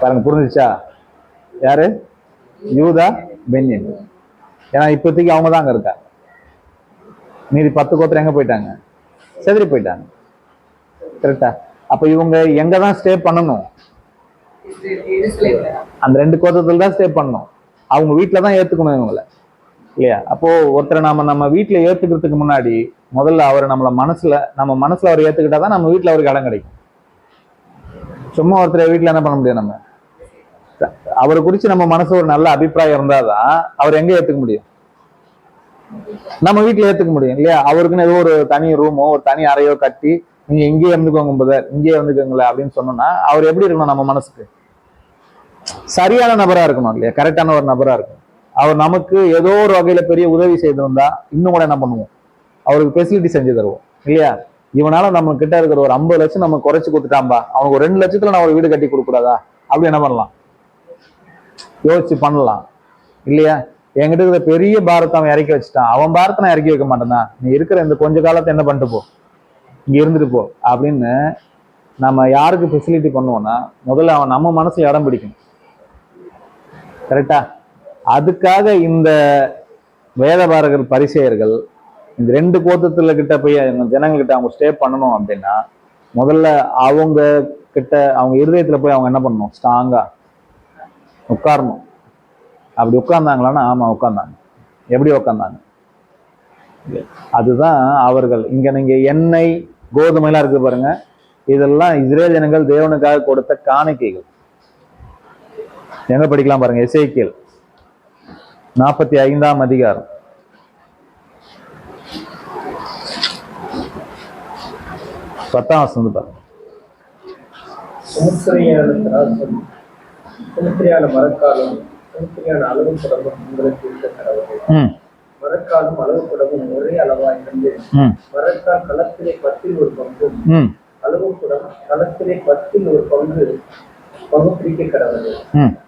பாருங்க, புரிஞ்சுச்சா? யாரு? யூதா பென்யமீன். ஏன்னா இப்போதைக்கு அவங்க தான் அங்க இருக்காங்க. மீதி 10 கோத்திரம் எங்க போயிட்டாங்க? செதறி போயிட்டாங்க. கரெக்டா? அப்ப இவங்க எங்க தான் ஸ்டே பண்ணணும்? அந்த 2 கோத்திரத்துல தான் ஸ்டே பண்ணணும். அவங்க வீட்டுல தான் ஏத்துக்கணும் இவங்களை இல்லையா? அப்போ ஒருத்தரை நம்ம வீட்டுல ஏத்துக்கிறதுக்கு முன்னாடி முதல்ல அவரை நம்ம மனசுல அவர் ஏத்துக்கிட்டாதான் நம்ம வீட்டுல அவருக்கு இடம் கிடைக்கும். சும்மா ஒருத்தர் வீட்டுல என்ன பண்ண முடியும்? நம்ம அவரை குறிச்சு நம்ம மனசு ஒரு நல்ல அபிப்பிராயம் இருந்தாதான் அவர் எங்க ஏத்துக்க முடியும்? நம்ம வீட்டுல ஏத்துக்க முடியும் இல்லையா? அவருக்குன்னு ஏதோ ஒரு தனி ரூமோ ஒரு தனி அறையோ கட்டி, நீங்க இங்கேயே இருந்துக்கோங்க பிரதர், இங்கேயே இருந்துக்கோங்களேன் அப்படின்னு சொன்னோம்னா அவர் எப்படி இருக்கணும்? நம்ம மனசுக்கு சரியான நபரா இருக்கணும் இல்லையா? கரெக்டான ஒரு நபரா இருக்கணும். அவர் நமக்கு ஏதோ ஒரு வகையில பெரிய உதவி செய்திருந்தா இன்னும் கூட என்ன பண்ணுவோம்? அவருக்கு ஃபெசிலிட்டி செஞ்சு தருவோம் இல்லையா? இவனால நம்ம கிட்ட இருக்கிற ஒரு 50 லட்சம் நம்ம குறைச்சு கொடுத்துட்டாம்பா, அவனுக்கு ஒரு 2 லட்சத்துல நான் ஒரு வீடு கட்டி கொடுக்க கூடாதா? அப்படி என்ன பண்ணலாம்? யோசிச்சு பண்ணலாம் இல்லையா? என்கிட்ட இருக்கிற பெரிய பாரத்தை அவன் இறக்கி வச்சுட்டான், அவன் பாரத்தை நான் இறக்கி வைக்க மாட்டேன்னா, நீ இருக்கிற இந்த கொஞ்ச காலத்தை என்ன பண்ணிட்டு போ, இங்க இருந்துட்டு போ அப்படின்னு நம்ம யாருக்கு ஃபெசிலிட்டி பண்ணுவோம்னா முதல்ல அவன் நம்ம மனசுல இடம் பிடிக்கணும். கரெக்டா? அதுக்காக இந்த வேதபாரகர் பரிசேயர்கள் இந்த 2 கோத்திரத்துல கிட்ட போய் ஜனங்கள்கிட்ட அவங்க ஸ்டே பண்ணணும் அப்படின்னா முதல்ல அவங்க கிட்ட அவங்க இருதயத்துல போய் அவங்க என்ன பண்ணணும்? ஸ்ட்ராங்கா உட்காரணும். அப்படி உட்கார்ந்தாங்களான்னா ஆமா உட்கார்ந்தாங்க. எப்படி உட்கார்ந்தாங்க? அதுதான் அவர்கள் இங்க நீங்க எண்ணெய் கோதுமை எல்லாம் இருக்கு பாருங்க, இதெல்லாம் இஸ்ரேல் ஜனங்கள் தேவனுக்காக கொடுத்த காணிக்கைகள். எங்க படிக்கலாம் பாருங்க, எசேக்கியேல் 45ஆம் அதிகாரம் 10ஆம் வசனம் பாருங்க. சுமத்திரியான மரக்காலும் சுமத்திரியான அளவு குடமும் உங்களுக்கு இருக்க கடவுள். மரக்காலும் அளவு குடமும் ஒரே அளவா இருந்து மரக்கால் களத்திலே 10 ஒரு பங்கும் அளவு குடம் களத்திலே 10 ஒரு பங்கு பகுப்பிடிக்க கடவுள்.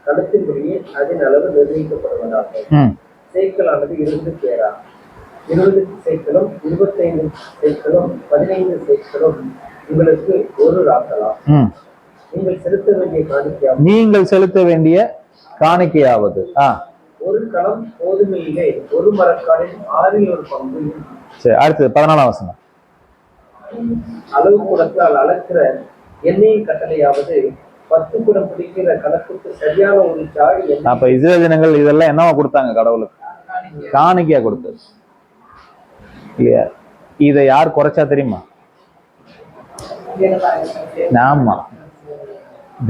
களத்தின்படியே அதன் அளவு நிர்ணயிக்கப்படுவதாக. சேக்கலானது 20 பேரா, 20 சேக்கலும் 25 சேக்கலும் 15 சேக்கலும் உங்களுக்கு ஒரு ராக்கலாம். நீங்கள் செலுத்த வேண்டிய காணிக்கையாவது ஒரு களம் கோதுமையிலே ஒரு மரக்காலில் 6 ஒரு பங்கு. சரி, அடுத்தது 14ஆம் வசனம். அளவு குடத்தால் அளக்கிற எண்ணெயின் கட்டளையாவது 10 குடம் பிடிக்கிற கணக்குக்கு சரியான ஒரு சாடி. அப்ப இஸ்ரேல் ஜனங்கள் இதெல்லாம் என்னவா கொடுத்தாங்க? கடவுளுக்கு காணிக்கையா கொடுத்தது இல்லையா? இதை யார் குறைச்சா தெரியுமா? ஆமா,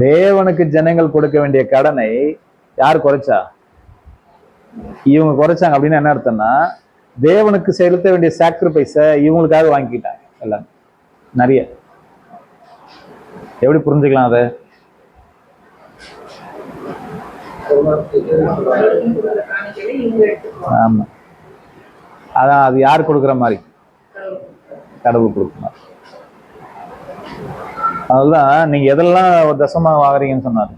தேவனுக்கு ஜனங்கள் கொடுக்க வேண்டிய கடனை யார் குறைச்சா? இவங்க குறைச்சாங்க. அப்படின்னு என்ன அர்த்தம்னா தேவனுக்கு செலுத்த வேண்டிய சாக்ரிஃபைஸ இவங்களுக்காக வாங்கிக்கிட்டாங்க எல்லாம் நிறைய. எப்படி புரிஞ்சுக்கலாம் அதை? ஆமா, அதான் அது யார் கொடுக்குற மாதிரி? கடவுள் கொடுக்குற மாதிரி. அதுதான் நீங்க எதெல்லாம் தசமா வாங்குறீங்கன்னு சொன்னாரு.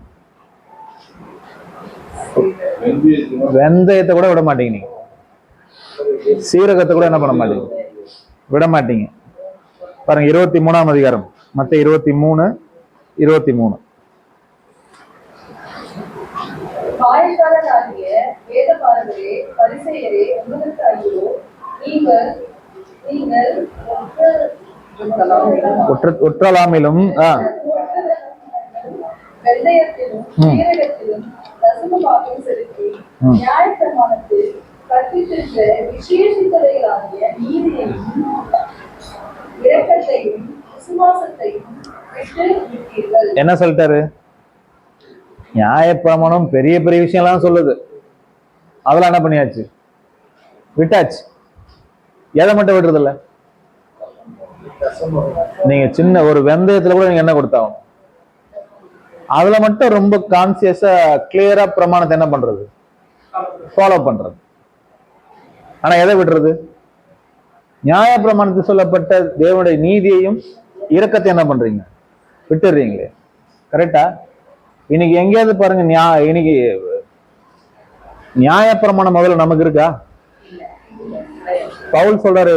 வெந்தயத்தை கூட விட மாட்டீங்க, நீங்க சீரகத்தை கூட என்ன பண்ண மாட்டீங்க, விட மாட்டீங்க. பாருங்க 23ஆம் அதிகாரம் மத்தேயு 23:23. மாயக்காரராகிய வேதபாரகரே பரிசேயரே உங்களுக்கு ஐயோ, நீங்கள் ஒற்றலாமிலும் வெந்தயத்திலும் சீரகத்திலும் தசமபாகம் செலுத்தி நியாயப்பிரமாணத்தில் கற்பித்திருந்த விசேஷித்தவைகளாகிய நீதியையும் இரக்கத்தையும் விசுவாசத்தையும் விட்டு விட்டீர்கள். என்ன சொல்லிட்டாரு? நியாயப்பிரமாணம் பெரிய பெரிய விஷயம் எல்லாம் சொல்லுது, அதெல்லாம் என்ன பண்ணியாச்சு? விட்டாச்சு. எதை மட்டும் விடுறது இல்ல? நீங்க சின்ன ஒரு வெந்தயத்துல கூட நீங்க என்ன கொடுத்தாகும், அதுல மட்டும் ரொம்ப கான்சியஸா கிளியரா பிரமாணத்தை என்ன பண்றது? ஃபாலோ பண்றது. ஆனா எதை விடுறது? நியாய பிரமாணத்தில் சொல்லப்பட்ட தேவனுடைய நீதியையும் இரக்கத்தை என்ன பண்றீங்க? விட்டுறீங்களே. கரெக்டா? இன்னைக்கு எங்கேயாவது பாருங்க, இன்னைக்கு நியாய பிரமாணம் முதல்ல நமக்கு இருக்கா? பவுல் சொல்றாரு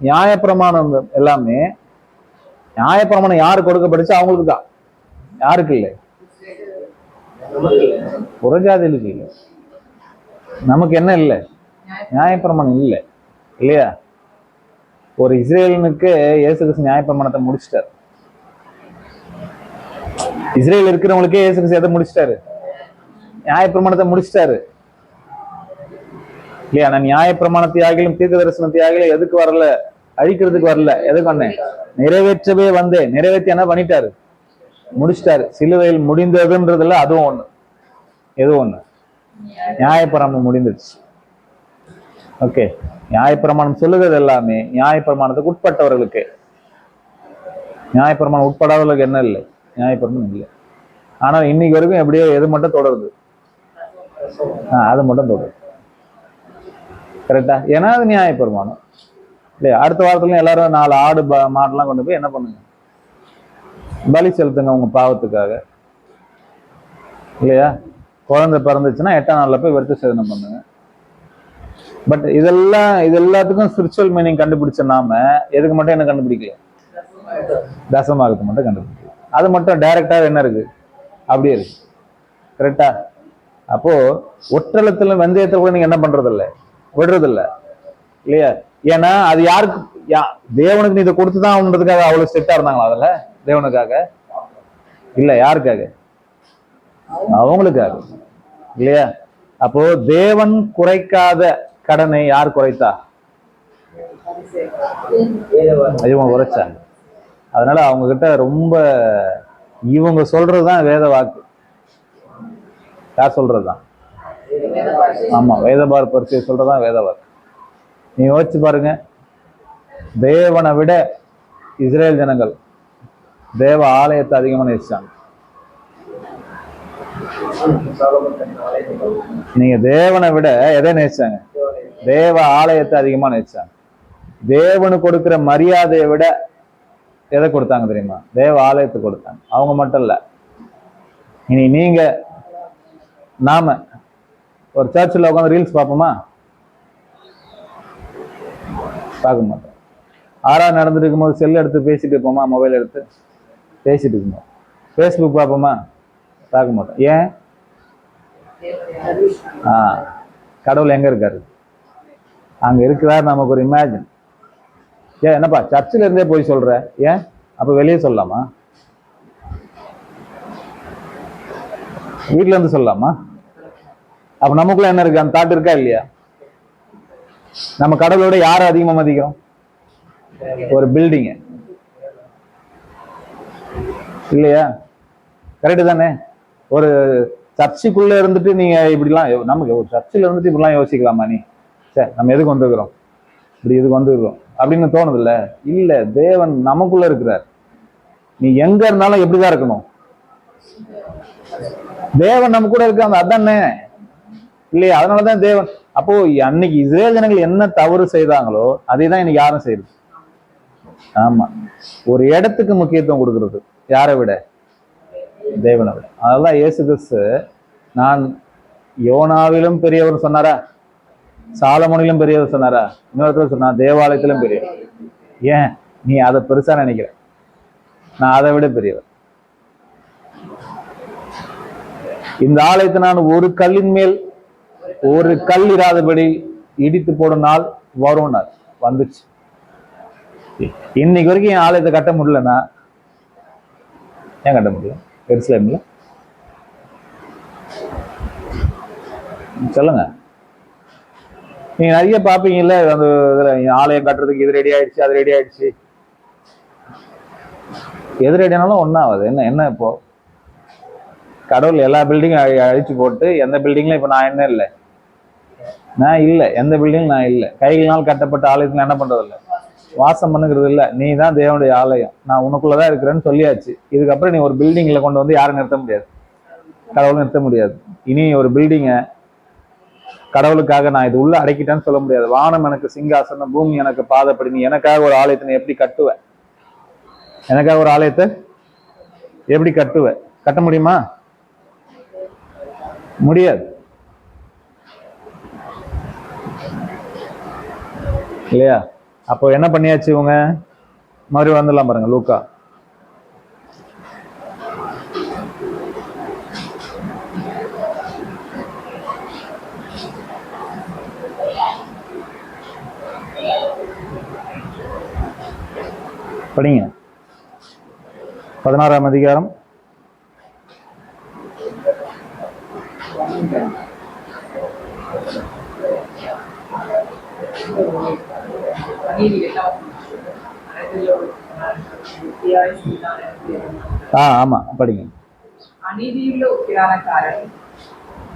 நியாய பிரமாணம் எல்லாமே, நியாய பிரமாணம் யாரு கொடுக்கப்பட்டுச்சு? அவங்களுக்கு தான். யாருக்கு இல்லை? புறஜாதிகளுக்கு இல்லை. நமக்கு என்ன இல்லை? நியாயப்பிரமாணம் இல்லை இல்லையா? ஒரு இஸ்ரேலனுக்கு இயேசு கிறிஸ்து நியாயப்பிரமாணத்தை முடிச்சிட்டாரு. இஸ்ரேல் இருக்கிறவங்களுக்கே இயேசு கிறிஸ்து எதை முடிச்சிட்டாரு? நியாயப்பிரமாணத்தை முடிச்சிட்டாரு இல்லையா? நான் நியாயப்பிரமாணத்தியாகிலும் தீர்க்க தரிசனத்தியாகிலும் எதுக்கு வரல? அழிக்கிறதுக்கு வரல. எதுக்கு வந்தேன்? நிறைவேற்றவே வந்தேன். நிறைவேற்றி என்ன பண்ணிட்டாரு? முடிச்சிட்டாரு. சிலுவையில் முடிந்ததுன்றதுல அதுவும் ஒண்ணு. எது ஒண்ணு? நியாயப்பிரமாணம் முடிந்துருச்சு. ஓகே, நியாயப்பிரமாணம் சொல்லுகிறது எல்லாமே நியாயப்பிரமாணத்துக்கு உட்பட்டவர்களுக்கு. நியாயப்பிரமாணம் உட்படாதவர்களுக்கு என்ன இல்லை? நியாயப்பிரமாணம் இல்லை. ஆனால் இன்னைக்கு வரைக்கும் எப்படியோ எது மட்டும் தொடருது? அது மட்டும் தொடருது. கரெக்டா? ஏன்னா அது நியாயப்பிரமாணம். இல்லையா? அடுத்த வாரத்துல எல்லாரும் 4 ஆடு மாடெல்லாம் கொண்டு போய் என்ன பண்ணுங்க, பலி செலுத்துங்க உங்க பாவத்துக்காக, இல்லையா? குழந்தை பிறந்துச்சுன்னா 8ஆம் நாள்ல போய் விருத்த சேதனம் பண்ணுங்க. பட் இது எல்லாத்துக்கும் ஸ்பிரிச்சுவல் மீனிங் கண்டுபிடிச்ச நாம எதுக்கு மட்டும் என்ன கண்டுபிடிக்கல? தசமாகத்து மட்டும் கண்டுபிடிக்கல. அது மட்டும் டைரக்டா என்ன இருக்கு, அப்படியே இருக்கு. கரெக்டா? அப்போ ஒற்றளத்துல வெந்தயத்தை கூட நீங்க என்ன பண்றது இல்ல, விடுறது இல்ல, இல்லையா? ஏன்னா அது யாருக்கு, தேவனுக்கு நீ இதை கொடுத்துதான் ஆகணுன்றதுக்காக அவ்வளவு ஸ்ட்ரிக்டா இருந்தாங்களா? அதுல தேவனுக்காக இல்ல, யாருக்காக? அவங்களுக்காக, இல்லையா? அப்போ தேவன் குறைக்காத கடனை யார் குறைத்தா? இவங்க குறைச்சாங்க. அதனால அவங்க கிட்ட ரொம்ப இவங்க சொல்றதுதான் வேத வாக்கு. யார் சொல்றதுதான்? ஆமா, வேதபார பரிசை சொல்றதுதான் வேத வாக்கு. நீ யோசிச்சு பாருங்க, தேவனை விட இஸ்ரேல் ஜனங்கள் தேவ ஆலயத்தை அதிகமா நேசிச்சாங்க. நீங்க தேவனை விட எதை நேசிச்சாங்க? தேவ ஆலயத்தை அதிகமா நேசிச்சாங்க. தேவனு கொடுக்கிற மரியாதையை விட எதை கொடுத்தாங்க தெரியுமா? தேவ ஆலயத்தை கொடுத்தாங்க. அவங்க மட்டும் இல்ல, இனி நீங்க நாம ஒரு சர்ச்சில் உட்காந்து ரீல்ஸ் பார்ப்போமா? பார்க்க மாட்டோம். ஆறாவது நடந்துட்டு இருக்கும்போது செல் எடுத்து பேசிட்டு இருப்போமா? மொபைல் எடுத்து பேசிட்டு இருக்கும்போது ஃபேஸ்புக் பார்ப்போமா? பார்க்க மாட்டோம். ஏன்? கடவுள் எங்க இருக்காரு? அங்க இருக்கிறாரு. நமக்கு ஒரு இமேஜின். ஏன் என்னப்பா சர்ச்சில் இருந்தே போய் சொல்ற, ஏன் அப்ப வெளியே சொல்லலாமா? வீட்டுல இருந்து சொல்லலாமா? அப்ப நமக்குள்ள என்ன இருக்கு? அந்த தாட் இருக்கா இல்லையா? நம்ம கடவுளோட யாரை அதிகமா மதிக்கிறோம்? ஒரு பில்டிங், இல்லையா? கரெக்டு தானே? ஒரு சர்ச்சுக்குள்ள இருந்துட்டு நீங்க இப்படிலாம், நமக்கு ஒரு சர்ச்சில் இருந்துட்டு இப்படிலாம் யோசிக்கலாமா? நீ சரி நம்ம எதுக்கு வந்துருக்கிறோம், இப்படி எதுக்கு வந்துருக்கிறோம் அப்படின்னு தோணுது இல்ல? இல்ல, தேவன் நமக்குள்ள இருக்கிறார். நீ எங்க இருந்தாலும் எப்படிதான் இருக்கணும்? தேவன் நம்ம கூட இருக்காங்க, அதானே, இல்லையா? அதனாலதான் தேவன். அப்போ அன்னைக்கு இஸ்ரேல் ஜனங்கள் என்ன தவறு செய்தாங்களோ அதை தான் இன்னைக்கு யாரும் செய்யுது. ஆமா, ஒரு இடத்துக்கு முக்கியத்துவம் கொடுக்கறது. யாரை விட? தேவனை விட. அதெல்லாம் இயேசு கிறிஸ்து நான் யோனாவிலும் பெரியவர் சொன்னாரா? சாலமோனிலும் பெரியவர் சொன்னாரா? இன்னொருத்தர் சொன்னா தேவாலயத்திலும் பெரியவர். ஏன் நீ அதை பெருசா நினைக்கிற? நான் அதை விட பெரியவர். இந்த ஆலயத்தை நான் ஒரு கல்லின் மேல் ஒரு கல் இராதபடி இடித்து போடும் நாள் வரும். நாள் வந்துச்சு. இன்னைக்கு வரைக்கும் என் ஆலயத்தை கட்ட முடியலன்னா ஏன் கட்ட முடியும்? எருசலேம்ல சொல்லுங்க. நீங்க நிறைய பாப்பீங்கல்ல, அந்த இதுல ஆலயம் கட்டுறதுக்கு இது ரெடி ஆயிடுச்சு, அது ரெடி ஆயிடுச்சு. எது ரெடினாலும் ஒன்னாவது. என்ன இப்போ கடவுள் எல்லா பில்டிங்கும் அழிச்சு போட்டு எந்த பில்டிங்ல இப்ப நான் என்ன இல்லை, நான் இல்லை, எந்த பில்டிங் நான் இல்லை. கைகளால் கட்டப்பட்ட ஆலயத்துல என்ன பண்றது இல்லை, வாசம் பண்ணுங்கிறது இல்லை. நீ தான் தேவனுடைய ஆலயம், நான் உனக்குள்ளதான் இருக்கிறேன்னு சொல்லியாச்சு. இதுக்கப்புறம் நீ ஒரு பில்டிங்ல கொண்டு வந்து யாரும் நிறுத்த முடியாது, கடவுள் நிறுத்த முடியாது. இனி ஒரு பில்டிங்க கடவுளுக்காக நான் இது உள்ள அடைக்கிட்டேன்னு சொல்ல முடியாது. வானம் எனக்கு சிங்காசனம், பூமி எனக்கு பாதப்படி. நீ எனக்காக ஒரு ஆலயத்தை எப்படி கட்டுவ? எனக்காக ஒரு ஆலயத்தை எப்படி கட்டுவ? கட்ட முடியுமா? முடியாது, இல்லையா? அப்போ என்ன பண்ணியாச்சு இவங்க? மறுபடியும் வந்துடலாம் பாருங்க, லூக்கா படிங்க. 16ஆம் அதிகாரம். ஆமா படிங்க. அநீதியுள்ள உக்கிரானக்காரன்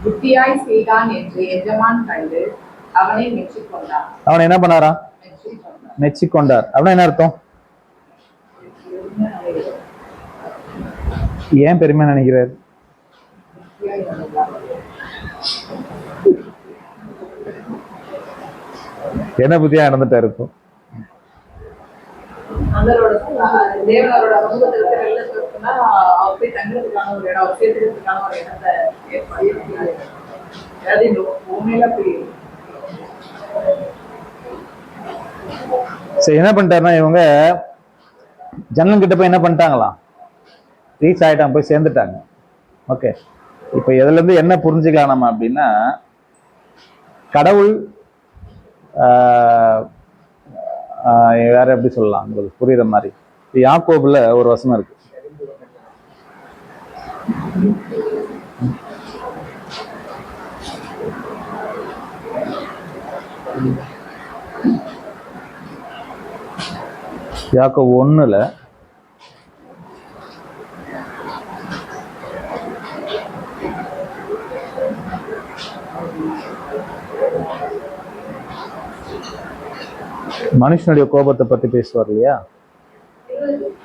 புத்தியாய் செய்தான் என்று எஜமான் கண்டு அவனை மெச்சிக்கொண்டார். அவனை என்ன பண்ணாரா? மெச்சிக்கொண்டார். அப்படின்னா என்ன அர்த்தம்? ஏன் பெருமை நினைக்கிறார்? என்ன புத்தியா நடந்துட்டா இருக்கும்? அவரோட தேவனரோட சமூகத்திற்கு வெள்ளத்துக்குன்னா அவர் போய் தங்குறதுக்கான ஒரு இடம், அவர் சேர்த்துக்கிறதுக்கான ஒரு இடத்தை ஏற்படுத்தி, அதாவது இந்த உண்மையில அப்படி சரி, என்ன பண்ணிட்டாருன்னா இவங்க ஜன்னல் கிட்ட போய் என்ன பண்ணிட்டாங்களாம், ரீச் ஆயிட்டாங்க, போய் சேர்ந்துட்டாங்க. ஓகே, இப்போ இதுல இருந்து என்ன புரிஞ்சுக்கலாம் நம்ம அப்படின்னா, கடவுள் வேற எப்படி சொல்லலாம் உங்களுக்கு புரியுற மாதிரி. யாக்கோபுல ஒரு வசனம் இருக்கு, யாக்கோபு 1:1 மனுஷனுடைய கோபத்தை பத்தி பேசுவார் இல்லையா.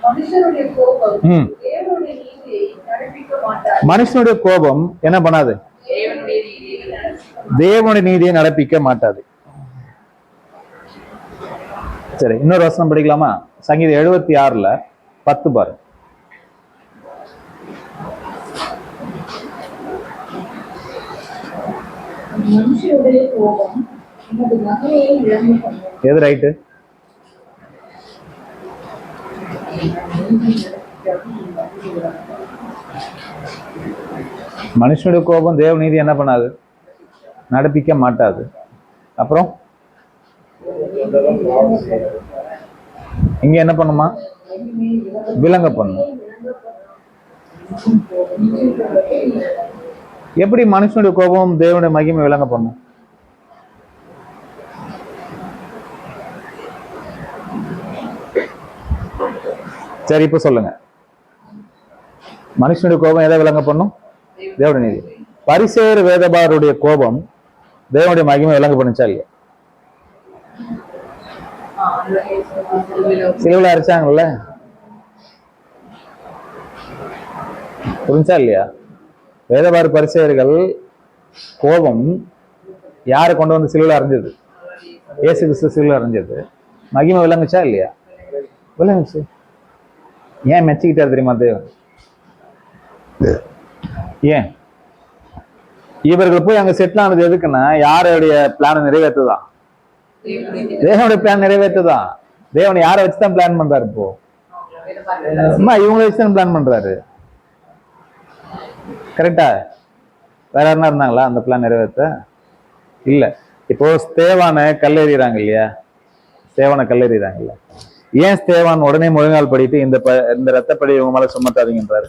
மனுஷனுடைய கோபம் ம். தேவனுடைய நீதியை நடப்பிக்க மாட்டார். மனுஷனுடைய கோபம் என்ன பண்ணாது, தேவனுடைய நீதியை தேவனுடைய நீதியை நடப்பிக்க மாட்டாது. சரி, இன்னொரு வசனம் படிக்கலாமா? சங்கீதம் 76:10 பாரு. மனுஷனுடைய கோபம் நமது மகனையை இழந்து பண்ணும். எது ரைட்டு? மனுஷனுடைய கோபம் தேவ நீதி என்ன பண்ணாது, நடப்பிக்க மாட்டாது. அப்புறம் இங்க என்ன பண்ணுமா, விளங்க பண்ணும். எப்படி மனுஷனுடைய கோபம் தேவனுடைய மகிமை விளங்க பண்ணும்? சரி, இப்ப சொல்லுங்க, மனுஷனுடைய கோபம் எதை விளங்க பண்ணும்? தேவனுடைய நீதி. பரிசேயர் வேதபாரருடைய கோபம் தேவனுடைய மகிமை விளங்க பண்ணுச்சா இல்லையா? சிலுவையில அரைச்சாங்கல்ல, புரிஞ்சா இல்லையா? வேதபார பரிசேயர்கள் கோபம் யாரை கொண்டு வந்து சிலுவையில அரைஞ்சது? இயேசு கிறிஸ்து சிலுவையில அரைஞ்சது. மகிமை விளங்குச்சா இல்லையா? விளங்குச்சு. ஏன் மெச்சிக்கிட்டார் தெரியுமா தேவன்? ஏன் இவர்கள் போய் அங்க செட்டில் ஆனது எதுக்குன்னா, யாருடைய பிளான நிறைவேற்றுதான்? தேவனுடைய பிளான் நிறைவேற்றுதான். தேவன் யாரை வச்சுதான் பிளான் பண்றாரு? இப்போ அம்மா இவங்களை வச்சுதான் பிளான் பண்றாரு. கரெக்டா? வேற யாருன்னா இருந்தாங்களா அந்த பிளான் நிறைவேற்ற? இல்ல. இப்போ ஸ்தேவானை கல்லெறிறாங்க இல்லையா, ஸ்தேவானை கல்லெறிறாங்க இல்ல, ஏன் ஸ்தேவான் உடனே முழங்கால் படிட்டு இந்த ரத்தப்படி இவங்க மேல சுமத்தாதீங்கன்றாரு?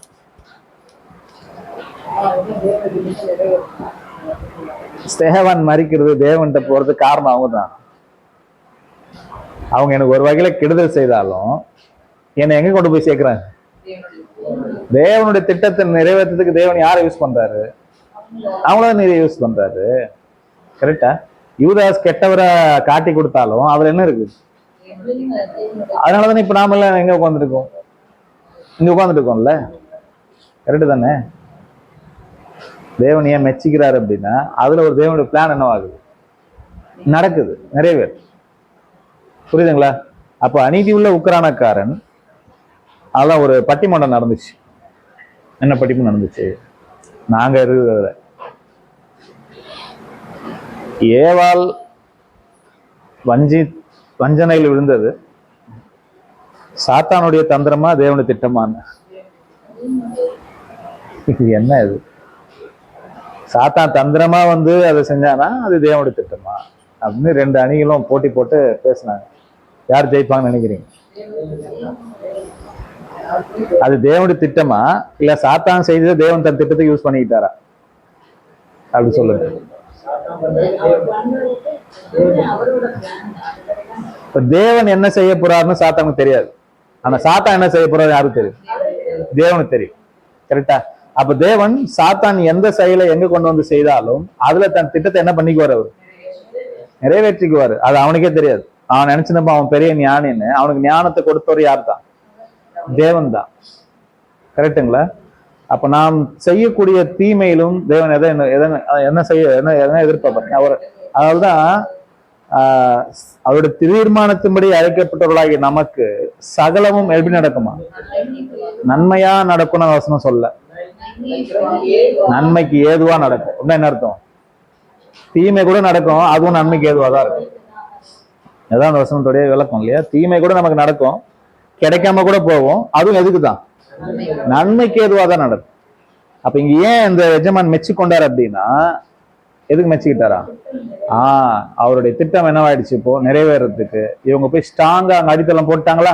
ஸ்தேவான் மறிக்கிறது தேவன்கிட்ட போறது காரணம் அவங்க தான். அவங்க எனக்கு ஒரு வகையில கெடுதல் செய்தாலும் என்னை எங்க கொண்டு போய் சேர்க்கிறாங்க? தேவனுடைய திட்டத்தை நிறைவேற்றத்துக்கு தேவன் யாரை யூஸ் பண்றாரு? அவங்களதான் நிறைய யூஸ் பண்றாரு. கரெக்டா? யூதாஸ் கெட்டவரை காட்டி கொடுத்தாலும் அதுல என்ன இருக்கு? அதனாலதானே இப்ப நாம எல்லாம் எங்க உட்காந்துருக்கோம்? இங்க உட்காந்துட்டு இருக்கோம்ல. கரெக்டு தானே? தேவன் ஏன் மெச்சிக்கிறாரு அப்படின்னா, அதுல ஒரு தேவனுடைய பிளான் என்னவாகுது, நடக்குது, நிறைவேறு. புரியுதுங்களா? அப்ப அநீதி உள்ள உக்ரானக்காரன், அதெல்லாம் ஒரு பட்டிமன்றம் நடந்துச்சு. என்ன பட்டிமன்றம் நடந்துச்சு? நாங்க இருக்கிறத ஏவாள் வஞ்சனையில் விழுந்தது சாத்தானுடைய தந்திரமா தேவனுடைய திட்டமான? என்ன இது? சாத்தான் தந்திரமா வந்து அதை செஞ்சானா அது தேவனுடைய திட்டமா அப்படின்னு ரெண்டு அணிகளும் போட்டி போட்டு பேசினாங்க. யார் ஜெயிப்பாங்கன்னு நினைக்கிறீங்க? அது தேவனுடைய திட்டமா இல்ல சாத்தான் செய்தது தேவன் தன் திட்டத்தை யூஸ் பண்ணிக்கிட்டாரா? அப்படி சொல்லுங்க. இப்ப தேவன் என்ன செய்ய போறாருன்னு சாத்தானுக்கு தெரியாது. ஆனா சாத்தான் என்ன செய்ய போறாரு யாருக்கு தெரியும்? தேவனுக்கு தெரியும். கரெக்டா? அப்ப தேவன் சாத்தான் எந்த செயலை எங்க கொண்டு வந்து செய்தாலும் அதுல தன் திட்டத்தை என்ன பண்ணிக்குவார்? அவர் நிறைவேற்றிக்குவாரு. அது அவனுக்கே தெரியாது. அவன் நினைச்சிருந்தப்ப அவன் பெரிய ஞானின்னு. அவனுக்கு ஞானத்தை கொடுத்தவர் யார் தான்? தேவன் தான். கரெக்டுங்களா? அப்ப நாம் செய்யக்கூடிய தீமையிலும் தேவன் என்ன செய்ய என்ன எதனா எதிர்பார்ப்பாரு அவர். அதனால்தான் அவருடைய தீர்மானத்தின்படி அழைக்கப்பட்டவர்களாகிய நமக்கு சகலமும் எப்படி நடக்குமா? நன்மையா நடக்கும்னு வசனம் சொல்ல, நன்மைக்கு ஏதுவா நடக்கும். என்ன அர்த்தம்? தீமை கூட நடக்கும், அதுவும் நன்மைக்கு ஏதுவா தான் இருக்கும். அதான் அந்த வசனத்துடைய விளக்கம் இல்லையா? தீமை கூட நமக்கு நடக்கும், கிடைக்காம கூட போவோம், அதுவும் எதுக்குதான்? நன்மைக்கு ஏதுவா தான் நடக்கும். அப்ப இங்க ஏன் இந்த எஜமான் மெச்சு கொண்டாரு அப்படின்னா, எதுக்கு மெச்சுக்கிட்டாரா? அவருடைய திட்டம் என்னவாயிடுச்சு இப்போ நிறைவேறதுக்கு. இவங்க போய் ஸ்ட்ராங்கா அங்க அடித்தளம் போட்டாங்களா,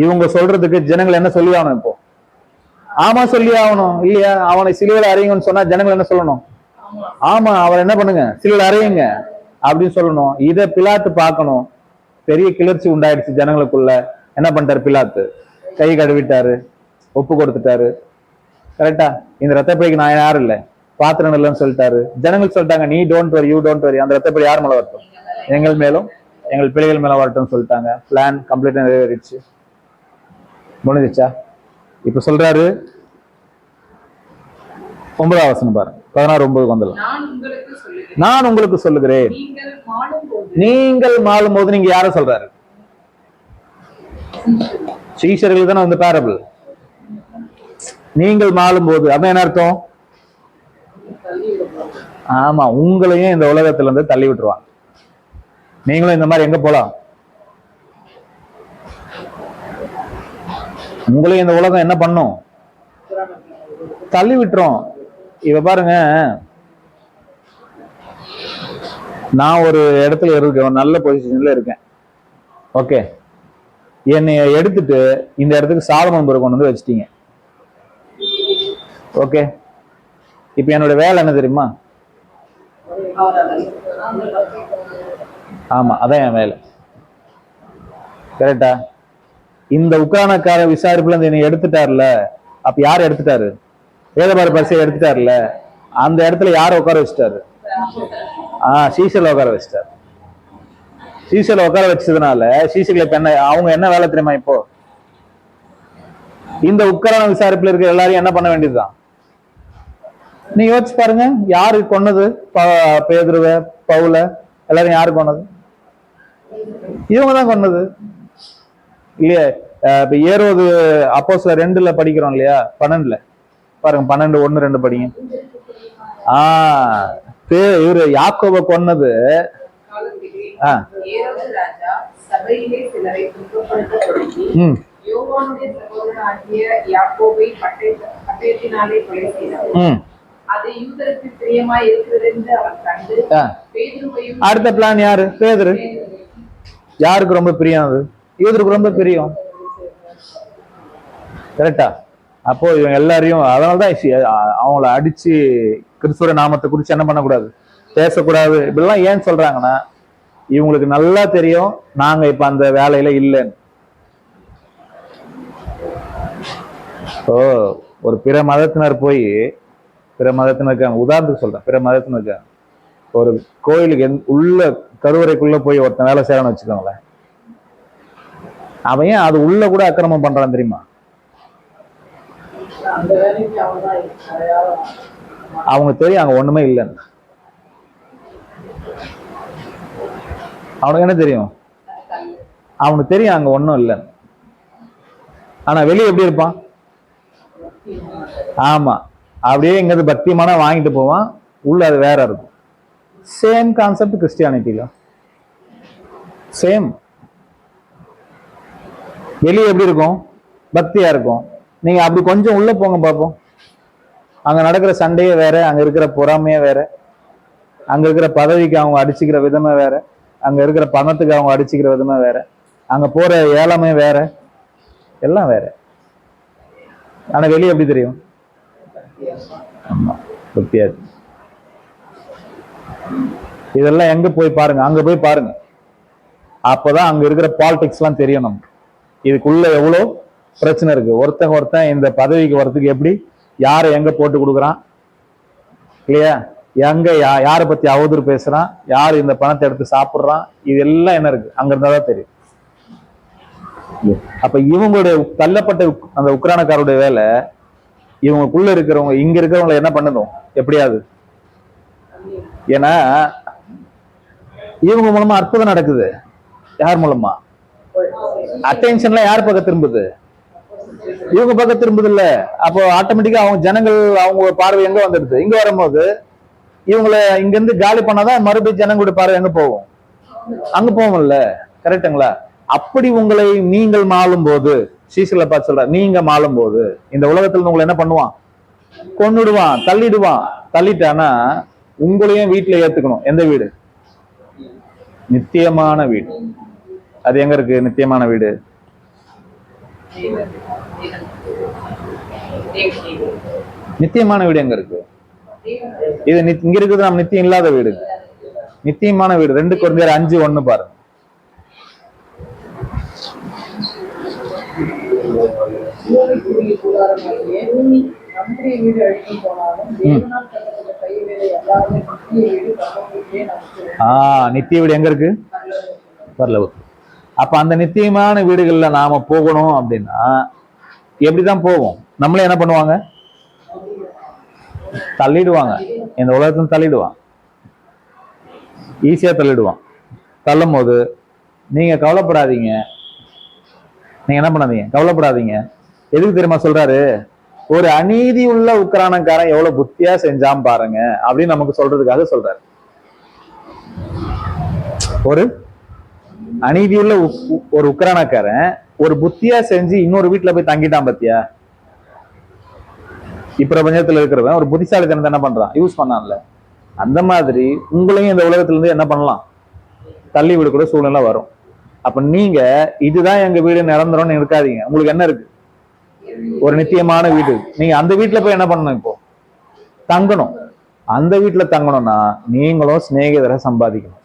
இவங்க சொல்றதுக்கு ஜனங்கள் என்ன சொல்லி ஆகணும்? இப்போ ஆமா சொல்லி ஆகணும் இல்லையா? அவனை சிலுவையில் அறையுங்கன்னு சொன்னா ஜனங்கள் என்ன சொல்லணும்? ஆமா, அவர் என்ன பண்ணுங்க, சிலுவையில் அறையுங்க அப்படின்னு சொல்லணும். இதை பிலாத்து பார்க்கணும். பெரிய கிளர்ச்சி உண்டாயிடுச்சு ஜனங்களுக்குள்ள. என்ன பண்ணிட்டாரு பிலாத்து? கை கழுவிட்டாரு, ஒப்பு கொடுத்துட்டாரு. கரெக்டா? இந்த ரத்தப்பைக்கு நான் யாரும் இல்லை, பாத்திரம் இல்லைன்னு சொல்லிட்டாரு. ஜனங்கள் சொல்லிட்டாங்க, நீ don't worry, you don't worry, அந்த ரத்தப்படி யார் மேல வரட்டும்? எங்கள் மேலும் எங்கள் பிள்ளைகள் மேல வரட்டும் சொல்லிட்டாங்க. பிளான் கம்ப்ளீட்டா நிறைவேறிடுச்சு, முடிஞ்சிச்சா? இப்ப சொல்றாரு 9வது வசனம் பாருங்க, 16:9 வந்துடலாம். நான் உங்களுக்கு சொல்லுகிறேன், நீங்கள் மாளும் போது. நீங்க யார சொல்றாரு? சீஷர்கள் தானே வந்து பேரபிள். நீங்கள் மாளும் போது அதான் என்ன அர்த்தம்? ஆமா, உங்களையும் இந்த உலகத்துல இருந்து தள்ளி விட்டுருவாங்க. நீங்களும் இந்த மாதிரி எங்க போலாம்? உங்களையும் இந்த உலகம் என்ன பண்ணும்? தள்ளி விட்டுரும். இவ பாருங்க, நான் ஒரு இடத்துல இருக்கேன், நல்ல பொசிஷன்ல இருக்கேன். ஓகே, என்னை எடுத்துட்டு இந்த இடத்துக்கு சாலமோன் பேரை கொண்டு வந்து வச்சுட்டீங்க. ஓகே, இப்ப என்னோட வேலை என்ன தெரியுமா? ஆமா, அதான் என் வேலை. கரெக்டா? இந்த உக்ரானக்கார விசாரிப்புல இருந்து என்னை எடுத்துட்டாருல, அப்ப யார் எடுத்துட்டாரு? வேதபார பரிசை எடுத்துட்டாருல, அந்த இடத்துல யார உட்கார வச்சுட்டாரு? சீசல உட்கார வச்சுட்டாரு. சீசல உட்கார வச்சதுனால சீசல இப்ப என்ன, அவங்க என்ன வேலை தெரியுமா? இப்போ இந்த உக்ரான விசாரிப்புல இருக்க எல்லாரையும் என்ன பண்ண வேண்டியதுதான்? நீ யோசிச்சு பாருங்க, யாரு கொன்னது பேதுருவ, பவுல, எல்லாரும் யாரு கொன்னது? இவங்க தான் கொன்னது இல்லையா? இப்ப ஏரோது அப்போஸ்தலர் 2 படிக்கிறோம் இல்லையா? 12 பாருங்க, 12:1-2 படிங்க. இவரு யாக்கோப கொன்னது. அடுத்த பிளான் யாரு? பேதுரு. யாருக்கு ரொம்ப பிரியம்? அது யூதருக்கு ரொம்ப பிரியம். கரெக்டா? அப்போ இவங்க எல்லாரையும், அதனாலதான் அவங்கள அடிச்சு கிறிஸ்துவ நாமத்தை குறிச்சு என்ன பண்ணக்கூடாது, பேசக்கூடாது, இப்படிலாம் ஏன் சொல்றாங்கன்னா, இவங்களுக்கு நல்லா தெரியும் நாங்க இப்ப அந்த வேலையில இல்லைன்னு. ஒரு பிற மதத்தினர் போய், பிற மதத்தினருக்கு உதாரணத்துக்கு சொல்றேன், பிற மதத்தினருக்கு ஒரு கோயிலுக்கு உள்ள கருவறைக்குள்ள போய் ஒருத்தன் வேலை செய்யறான்னு வச்சுக்கோங்களேன், அவன் ஏன் அது உள்ள கூட அக்கிரமம் பண்றான் தெரியுமா? அவங்க தெரியும் அங்க ஒண்ணுமே இல்லைன்னு. அவனுக்கு என்ன தெரியும்? அவனுக்கு தெரியும் அங்க ஒண்ணும் இல்லைன்னு. ஆனா வெளியே எப்படி இருப்பான்? ஆமா, அப்படியே இங்க பக்திமான வாங்கிட்டு போவான், உள்ள அது வேற இருக்கும். சேம் கான்செப்ட் கிறிஸ்டியானிட்டில சேம். வெளியே எப்படி இருக்கும்? பக்தியா இருக்கும். நீங்க அப்படி கொஞ்சம் உள்ள போங்க பார்ப்போம், அங்க நடக்கிற சண்டையே வேற, அங்க இருக்கிற பொறாமையே வேற, அங்க இருக்கிற பதவிக்கு அவங்க அடிச்சுக்கிற விதமே வேற, அங்க இருக்கிற பணத்துக்கு அவங்க அடிச்சுக்கிற விதமே வேற, அங்க போற ஏலமே வேற, எல்லாம் வேற. ஆனா வெளியே எப்படி தெரியும்? ஆமா, பக்தியாது. இதெல்லாம் எங்க போய் பாருங்க, அங்க போய் பாருங்க, அப்பதான் அங்க இருக்கிற பாலிடிக்ஸ் எல்லாம் தெரியும் நமக்கு. இதுக்குள்ள எவ்வளவு பிரச்சனை இருக்கு. ஒருத்தன் இந்த பதவிக்கு வரதுக்கு எப்படி, யாரை எங்க போட்டு கொடுக்குறான் இல்லையா, எங்க யாரை பத்தி அவதூறு பேசுறான், யாரு இந்த பணத்தை எடுத்து சாப்பிடுறான், இதெல்லாம் என்ன இருக்கு, அங்க இருந்தாதான் தெரியும். அப்ப இவங்களுடைய தள்ளப்பட்ட அந்த உக்ரானக்காருடைய வேலை, இவங்களுக்குள்ள இருக்கிறவங்க, இங்க இருக்கிறவங்களை என்ன பண்ணதும் எப்படியாவது. ஏன்னா இவங்க மூலமா அற்புதம் நடக்குது. யார் மூலமா? அட்டென்ஷன்ல யார் பக்கம் திரும்புது? இவங்க பக்கம் திரும்புது இல்ல. அப்போ ஆட்டோமேட்டிக்கா அவங்க ஜனங்கள் அவங்க பார்வை எங்க வந்துடுது? இங்க வரும்போது இவங்களை இங்க இருந்து காலி பண்ணாதான் மறுபடியும் ஜனங்களுடைய பார்வை எங்க போகும்? அங்க போகும்ல. கரெக்டுங்களா? அப்படி உங்களை நீங்கள் மாளும் போது, சீசல பார்த்து சொல்ற, நீங்க மாளும் போது இந்த உலகத்துல உங்களை என்ன பண்ணுவான்? கொன்னுடுவான், தள்ளிடுவான். தள்ளிட்டானா உங்களையும் வீட்டுல ஏத்துக்கணும். எந்த வீடு? நித்தியமான வீடு. அது எங்க இருக்கு நித்தியமான வீடு? நித்தியமான வீடு எங்க இருக்கு? இது இங்க இருக்குது நம்ம நித்தியம் இல்லாத வீடு. நித்தியமான வீடு 2 கொரிந்தியர் 5:1 பாருங்க. நம்முடைய வீடு அழிந்து போனாலும் தேவனால் கட்டப்பட்ட கைவேலை எல்லாமே நித்திய வீடு பரலோகத்திலே நமக்கு. நித்திய வீடு எங்க இருக்கு? பரலோகம். அப்ப அந்த நித்தியமான வீடுகள்ல நாம போகணும் அப்படின்னா எப்படிதான் போவோம்? நம்மளே என்ன பண்ணுவாங்க? தள்ளிடுவாங்க. இந்த உலகத்துல தள்ளிடுவான், ஈஸியா தள்ளிடுவான். தள்ளும் போது நீங்க கவலைப்படாதீங்க. நீங்க என்ன பண்ணாதீங்க? கவலைப்படாதீங்க. எதுக்கு தெரியுமா சொல்றாரு? ஒரு அநீதி உள்ள உக்ரானக்காரன் எவ்வளவு புத்தியா செஞ்சான் பாருங்க அப்படின்னு நமக்கு சொல்றதுக்காக சொல்றாரு. ஒரு அநீதியுள்ள ஒரு உக்ரானக்காரன் ஒரு புத்தியா செஞ்சு இன்னொரு வீட்டுல போய் தங்கிட்டான் பத்தியா? இப்பிரபஞ்சத்துல இருக்கிறவன் ஒரு புத்திசாலித்தனத்தை என்ன பண்றான்? யூஸ் பண்ணான்ல. அந்த மாதிரி உங்களையும் இந்த உலகத்துல இருந்து என்ன பண்ணலாம்? தள்ளி விடக்கூட சூழ்நிலை வரும். அப்ப நீங்க இதுதான் எங்க வீடு நிரந்தரம்னு இருக்காதீங்க. உங்களுக்கு என்ன இருக்கு? ஒரு நித்தியமான வீடு. நீங்க அந்த வீட்டுல போய் என்ன பண்ணணும்? இப்போ தங்கணும். அந்த வீட்டுல தங்கணும்னா நீங்களும் சிநேகிதரை சம்பாதிக்கணும்.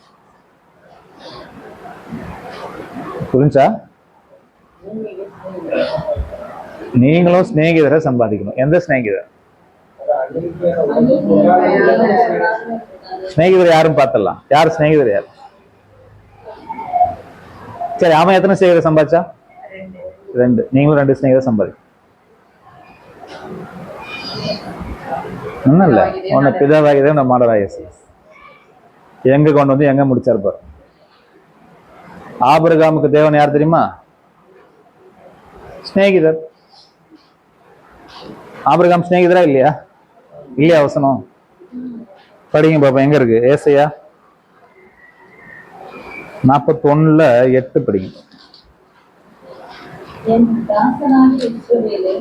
புரிஞ்சா? நீங்களும் சிநேகிதரை சம்பாதிக்கணும். எந்த சிநேகிதர்? சிநேகிதர் யாரும் பார்த்தலாம். யார் சிநேகிதர்? யார்? சரி, அவன் எத்தனை சிநேகிதர் சம்பாதிச்சா? 2. நீங்களும் 2 சிநேகிதர் சம்பாதிக்கணும். ஒன்னும் இல்ல. உன்னை பிதாவாகியதே உன்னை மாடராயசி எங்க கொண்டு வந்து எங்க முடிச்சாரு பாரு. ஆபிரகாமுக்கு தேவன் யார் தெரியுமா? சிநேகிதர். ஆபிரகாம் சிநேகிதரா இல்லையா? இல்லையா? வசனம் படிங்க பாப்பா. எங்க இருக்கு? ஏசாயா 41:8 படிங்க. என் தாசனாகிய இஸ்ரவேலே,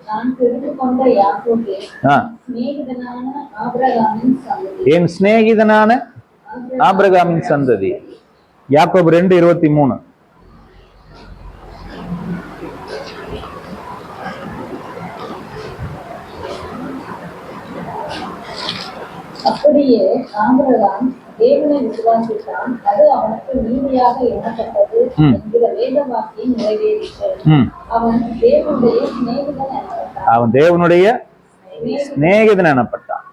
நான் தெரிந்து கொண்ட யாக்கோபே, சிநேகிதனான ஆபிரகாமின் சந்ததி. என் சிநேகிதனான ஆபிரகாமின் சந்ததி. யாக்கோபு 2:23. அப்படியே ஆபிரகாம் தேவனை விசுவாசித்தான், அது அவனுக்கு நீதியாக எண்ணப்பட்டது என்கிற வேத வாக்கியம் நிறைவேறிற்று. அவன் தேவனுடைய சிநேகிதன் எனப்பட்டான். அவன் தேவனுடைய சிநேகிதன் எனப்பட்டான்.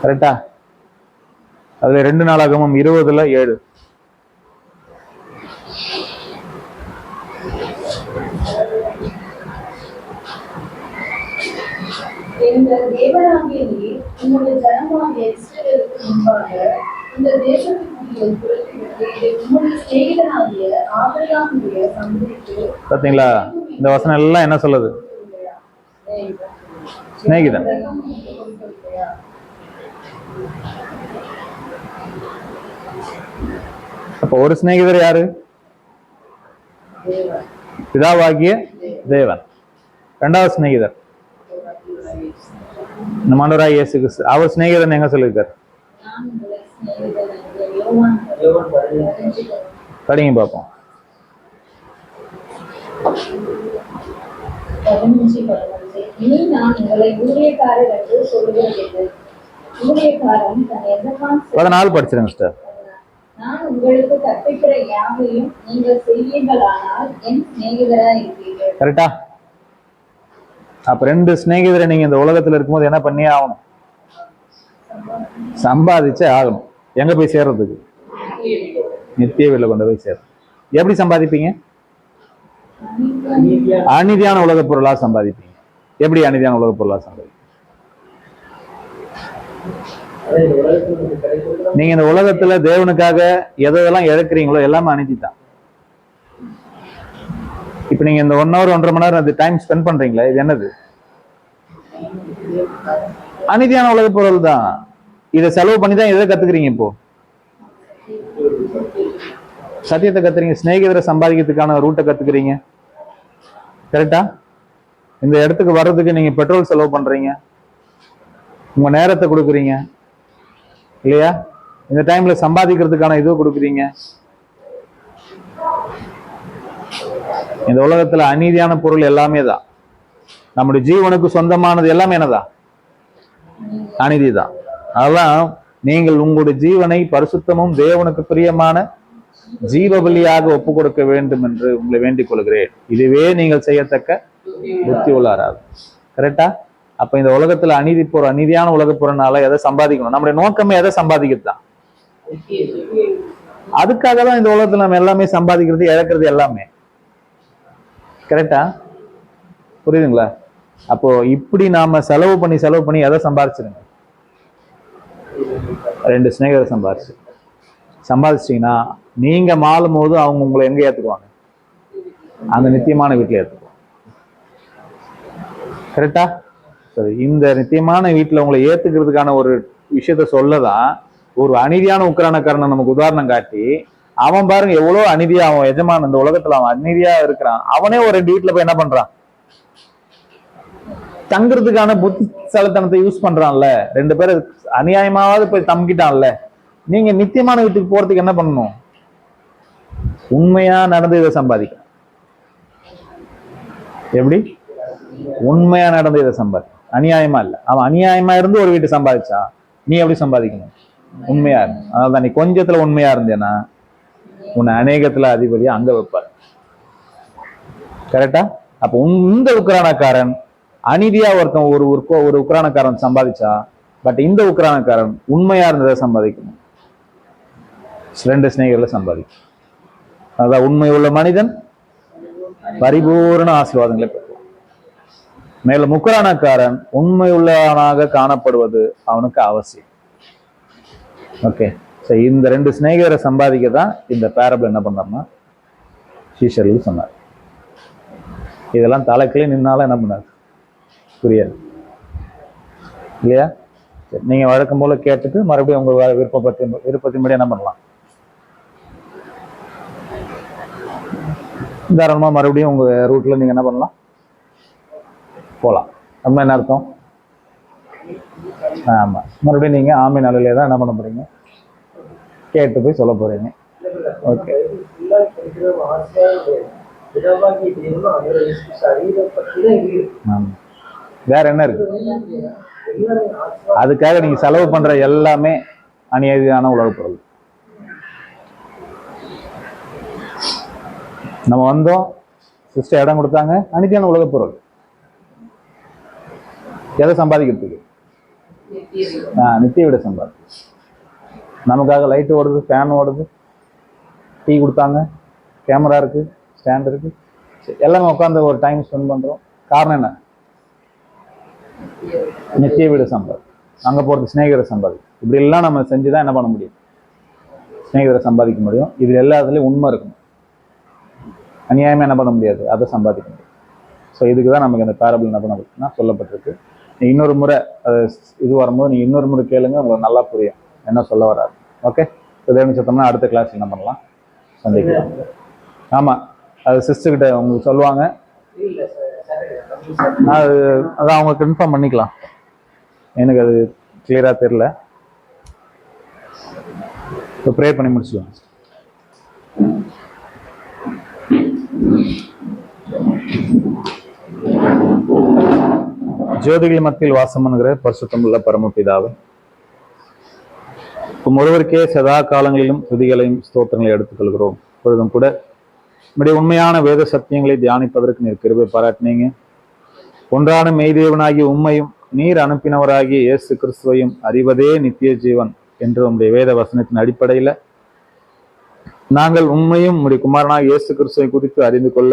கரெக்டா? அதுல 2 நாளாகமும் 20:7. எங்கள் தேவனாகிய நீர் உங்களுடைய ஜனமாகிய இஸ்ரவேலுக்கு முன்பாக இந்த தேசத்துக்குரிய புரட்டிவிட்டு இதை உங்களுடைய சிநேகிதனாகிய ஆபிரகாமுடைய சந்ததிக்கு. பாத்தீங்களா? இந்த வசனம் எல்லாம் என்ன சொல்லுது? சிநேகிதன். அப்ப ஒரு சிநேகிதர் யாரு? பிதாவாகிய தேவன். 2வது சிநேகிதர் நம்ம ஆண்டவராகிய இயேசு கிறிஸ்து. அவர் சிநேகிதன் எங்க சொல்லியிருக்காரு? படிங்க பார்ப்போம். 15 இனி நான் உங்களை ஊழியக்காரர் என்று சொல்லுகிறதில்லை. ஊழியக்காரன் தன் எஜமான் 14 படிச்சிருங்க சிஸ்டர். நான் உங்களுக்கு கற்பிக்கிற யாவையும் நீங்கள் செய்வீர்களானால் என் சிநேகிதராய் இருப்பீர்கள். கரெக்டா? அப்ப 2 சிநேகிதரை நீங்க இந்த உலகத்துல இருக்கும்போது என்ன பண்ணியே ஆகணும்? சம்பாதிச்சே ஆகணும். எங்க போய் சேர்றதுக்கு? நித்திய வீட்டுல கொண்டு போய் சேரும். எப்படி சம்பாதிப்பீங்க? அநீதியான உலக பொருளா சம்பாதிப்பீங்க. எப்படி அநீதியான உலக பொருளா சம்பாதிப்பீங்க? ஆனா இந்த உலகத்துல நமக்கு கிடைக்கிறது நீங்க இந்த உலகத்துல தேவனுக்காக எதெல்லாம் இழக்கிறீங்களோ எல்லாமே அநீதி தான். இப்ப நீங்க இந்த 1 hour 1.5 மணி நேரம் டைம் ஸ்பெண்ட் பண்றீங்களா, இது என்னது? அநீதியான உலக பொருள் தான். இதை செலவு பண்ணி தான் எதை கத்துக்கிறீங்க? இப்போ சத்தியத்தை கத்துறீங்க, சிநேகிதரை சம்பாதிக்கிறதுக்கான ரூட்டை கத்துக்கிறீங்க. கரெக்டா? இந்த இடத்துக்கு வர்றதுக்கு நீங்க பெட்ரோல் செலவு பண்றீங்க, உங்க நேரத்தை கொடுக்குறீங்க இல்லையா? இந்த டைம்ல சம்பாதிக்கிறதுக்கான இது கொடுக்குறீங்க. இந்த உலகத்துல அநீதியான பொருள் எல்லாமே தான். நம்முடைய ஜீவனுக்கு சொந்தமானது எல்லாமே என்னதான்? அநீதி தான். அதெல்லாம் நீங்கள் உங்களுடைய ஜீவனை பரிசுத்தமும் தேவனுக்கு பிரியமான ஜீவ பலியாக ஒப்பு கொடுக்க வேண்டும் என்று உங்களை வேண்டிக் கொள்கிறேன். இதுவே நீங்கள் செய்யத்தக்க புத்தி உள்ளாராது. கரெக்டா? அப்ப இந்த உலகத்துல அநீதியான உலக பொருள்னால எதை சம்பாதிக்கணும்? நம்முடைய நோக்கமே எதை சம்பாதிக்கிறது தான். அதுக்காக தான் இந்த உலகத்துல நம்ம எல்லாமே சம்பாதிக்கிறது, இழக்கிறது எல்லாமே. கரெக்டா? புரியுதுங்களா? அப்போ இப்படி நாம செலவு பண்ணி எதை சம்பாதிச்சிருங்க? 2 சிநேகிதரை சம்பாதிச்சிட்டீங்கன்னா நீங்க மாளும் போது அவங்க உங்களை எங்க ஏத்துக்குவாங்க? அந்த நித்தியமான வீட்டுல ஏத்துக்குவாங்க. கரெக்டா? சரி, இந்த நித்தியமான வீட்டுல உங்களை ஏத்துக்கிறதுக்கான ஒரு விஷயத்த சொல்லதான் ஒரு அநீதியான உக்ரானக்காரனை நமக்கு உதாரணம் காட்டி, அவன் பாருங்க எவ்வளவு அநீதியா, அவன் எஜமான் இந்த உலகத்துல அவன் அநீதியா இருக்கிறான், அவனே ஒரு 2 வீட்டுல போய் என்ன பண்றான்? தங்குறதுக்கான புத்திசாலித்தனத்தை யூஸ் பண்றான்ல. 2 பேர் அநியாயமாவது போய் தங்கிட்டான்ல. நீங்க நித்தியமான வீட்டுக்கு போறதுக்கு என்ன பண்ணணும்? உண்மையா நடந்து இதை சம்பாதிக்க. எப்படி? உண்மையா நடந்து இதை சம்பாதி, அநியாயமா இல்ல. அவன் அநியாயமா இருந்து ஒரு வீட்டு சம்பாதிச்சா நீ எப்படி சம்பாதிக்கணும்? உண்மையா இருந்து. அதனால்தான் நீ கொஞ்சத்துல உண்மையா இருந்தேன்னா உன்னை அநேகத்துல அதிபதியா அங்க வைப்பார். கரெக்டா? அப்ப இந்த உக்ரானக்காரன் அநீதியா ஒருத்தன் ஒரு உக்ரானக்காரன் சம்பாதிச்சா, பட் இந்த உக்ரானக்காரன் உண்மையா இருந்ததை சம்பாதிக்கணும். 2 சிநேகிதர்களை சம்பாதிக்கும். அதான் உண்மை உள்ள மனிதன் பரிபூர்ண ஆசீர்வாதங்களை பெறுவான். மேலும் உக்ரானக்காரன் உண்மை உள்ளவனாக காணப்படுவது அவனுக்கு அவசியம். ஓகே, சரி, இந்த 2 சிநேகிதரை சம்பாதிக்க தான் இந்த பேரபிள் என்ன பண்ணார்னா சீஷர்கள் சொன்னார். இதெல்லாம் தலைக்கிலே நின்னாலும் என்ன பண்ணார்? புரியாது இல்லையா? நீங்க வழக்கம் போல கேட்டுட்டு மறுபடியும் உங்க விருப்பத்தின்படி என்ன பண்ணலாம்? தாராளமா மறுபடியும் உங்க ரூட்ல நீங்க என்ன பண்ணலாம்? போலாம். நம்ம என்ன அர்த்தம்? ஆமா, மறுபடியும் நீங்க ஆமை நிலையிலே தான் என்ன பண்ண போறீங்க? கேட்டு போய் சொல்ல போறீங்க. ஓகே, வேற என்ன இருக்கு? அதுக்காக நீங்க செலவு பண்ற எல்லாமே அநியாயமான உலக பொருள். நம்ம வந்தோம், சிஸ்டர் இடம் கொடுத்தாங்க, அநிதியான உலக பொருள். எதை சம்பாதிக்கிறதுக்கு? நித்திய விட சம்பாதி. நமக்காக லைட் ஓடுது, ஃபேன் ஓடுது, டீ கொடுத்தாங்க, கேமரா இருக்கு, ஸ்டாண்ட் இருக்கு, எல்லாமே உட்காந்து ஒரு டைம் ஸ்பெண்ட் பண்றோம். காரணம் என்ன? நித்திய வீடு சம்பாதி. அங்க போறது சிநேகிதரை சம்பாதி. இப்படி எல்லாம் நம்ம செஞ்சுதான் என்ன பண்ண முடியும்? சிநேகிதரை சம்பாதிக்க முடியும். இது எல்லாத்துலயும் உண்மை இருக்கணும். அநியாயமா என்ன பண்ண முடியாது, அதை சம்பாதிக்க முடியும். ஸோ இதுக்கு தான் நமக்கு இந்த பேரபிள் என்ன பண்ண சொல்லப்பட்டிருக்கு. இன்னொரு முறை இது வரும்போது நீங்க இன்னொரு முறை கேளுங்க, உங்களுக்கு நல்லா புரியும் என்ன சொல்ல வராது. ஓகே, தேவனி சத்தம்னா அடுத்த கிளாஸ் என்ன பண்ணலாம், சந்திக்கலாம். ஆமா, அது சிஸ்டர்கிட்ட உங்களுக்கு சொல்லுவாங்க. அதான் அவங்களுக்கு இன்ஃபார்ம் பண்ணிக்கலாம். எனக்கு அது கிளியரா தெரியல. இப்போ ப்ரே பண்ணி முடிச்சுக்கலாம். ஜோதிகள் மத்தியில் வாசம் பண்ணுகிற பரிசுத்தமுள்ள பரமபிதாவை, ஒருவருக்கே சதா காலங்களிலும் துதிகளையும் ஸ்தோத்திரங்களை எடுத்துக்கொள்கிறோம். இப்பொழுதும் கூட நம்முடைய உண்மையான வேத சத்தியங்களை தியானிப்பதற்கு நீர் கிருபை பாராட்டினீங்க. ஒன்றான மெய்தேவனாகிய உண்மையும் நீர் அனுப்பினவராகிய இயேசு கிறிஸ்துவையும் அறிவதே நித்திய ஜீவன் என்று உங்களுடைய வேத வசனத்தின் அடிப்படையில் நாங்கள் உண்மையும் உங்களுடைய குமாரனாக இயேசு கிறிஸ்துவை குறித்து அறிந்து கொள்ள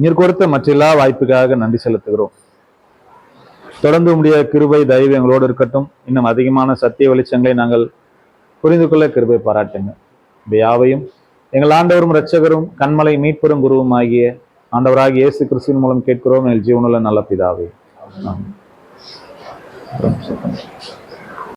நீர் கொடுத்த மற்றெல்லா வாய்ப்புக்காக நன்றி செலுத்துகிறோம். தொடர்ந்து உடைய கிருபை தயவு எங்களோடு இருக்கட்டும். இன்னும் அதிகமான சத்திய வெளிச்சங்களை நாங்கள் புரிந்து கொள்ள கிருபை பாராட்டுங்க. யாவையும் எங்கள் ஆண்டவரும் இரட்சகரும் கண்மலை மீட்பெரும் குருவும் ஆகிய ஆண்டவராகிய இயேசு கிறிஸ்துவின் மூலம் கேட்கிறோம். எங்கள் ஜீவனுள்ள நல்ல பிதாவே. ஆமென்.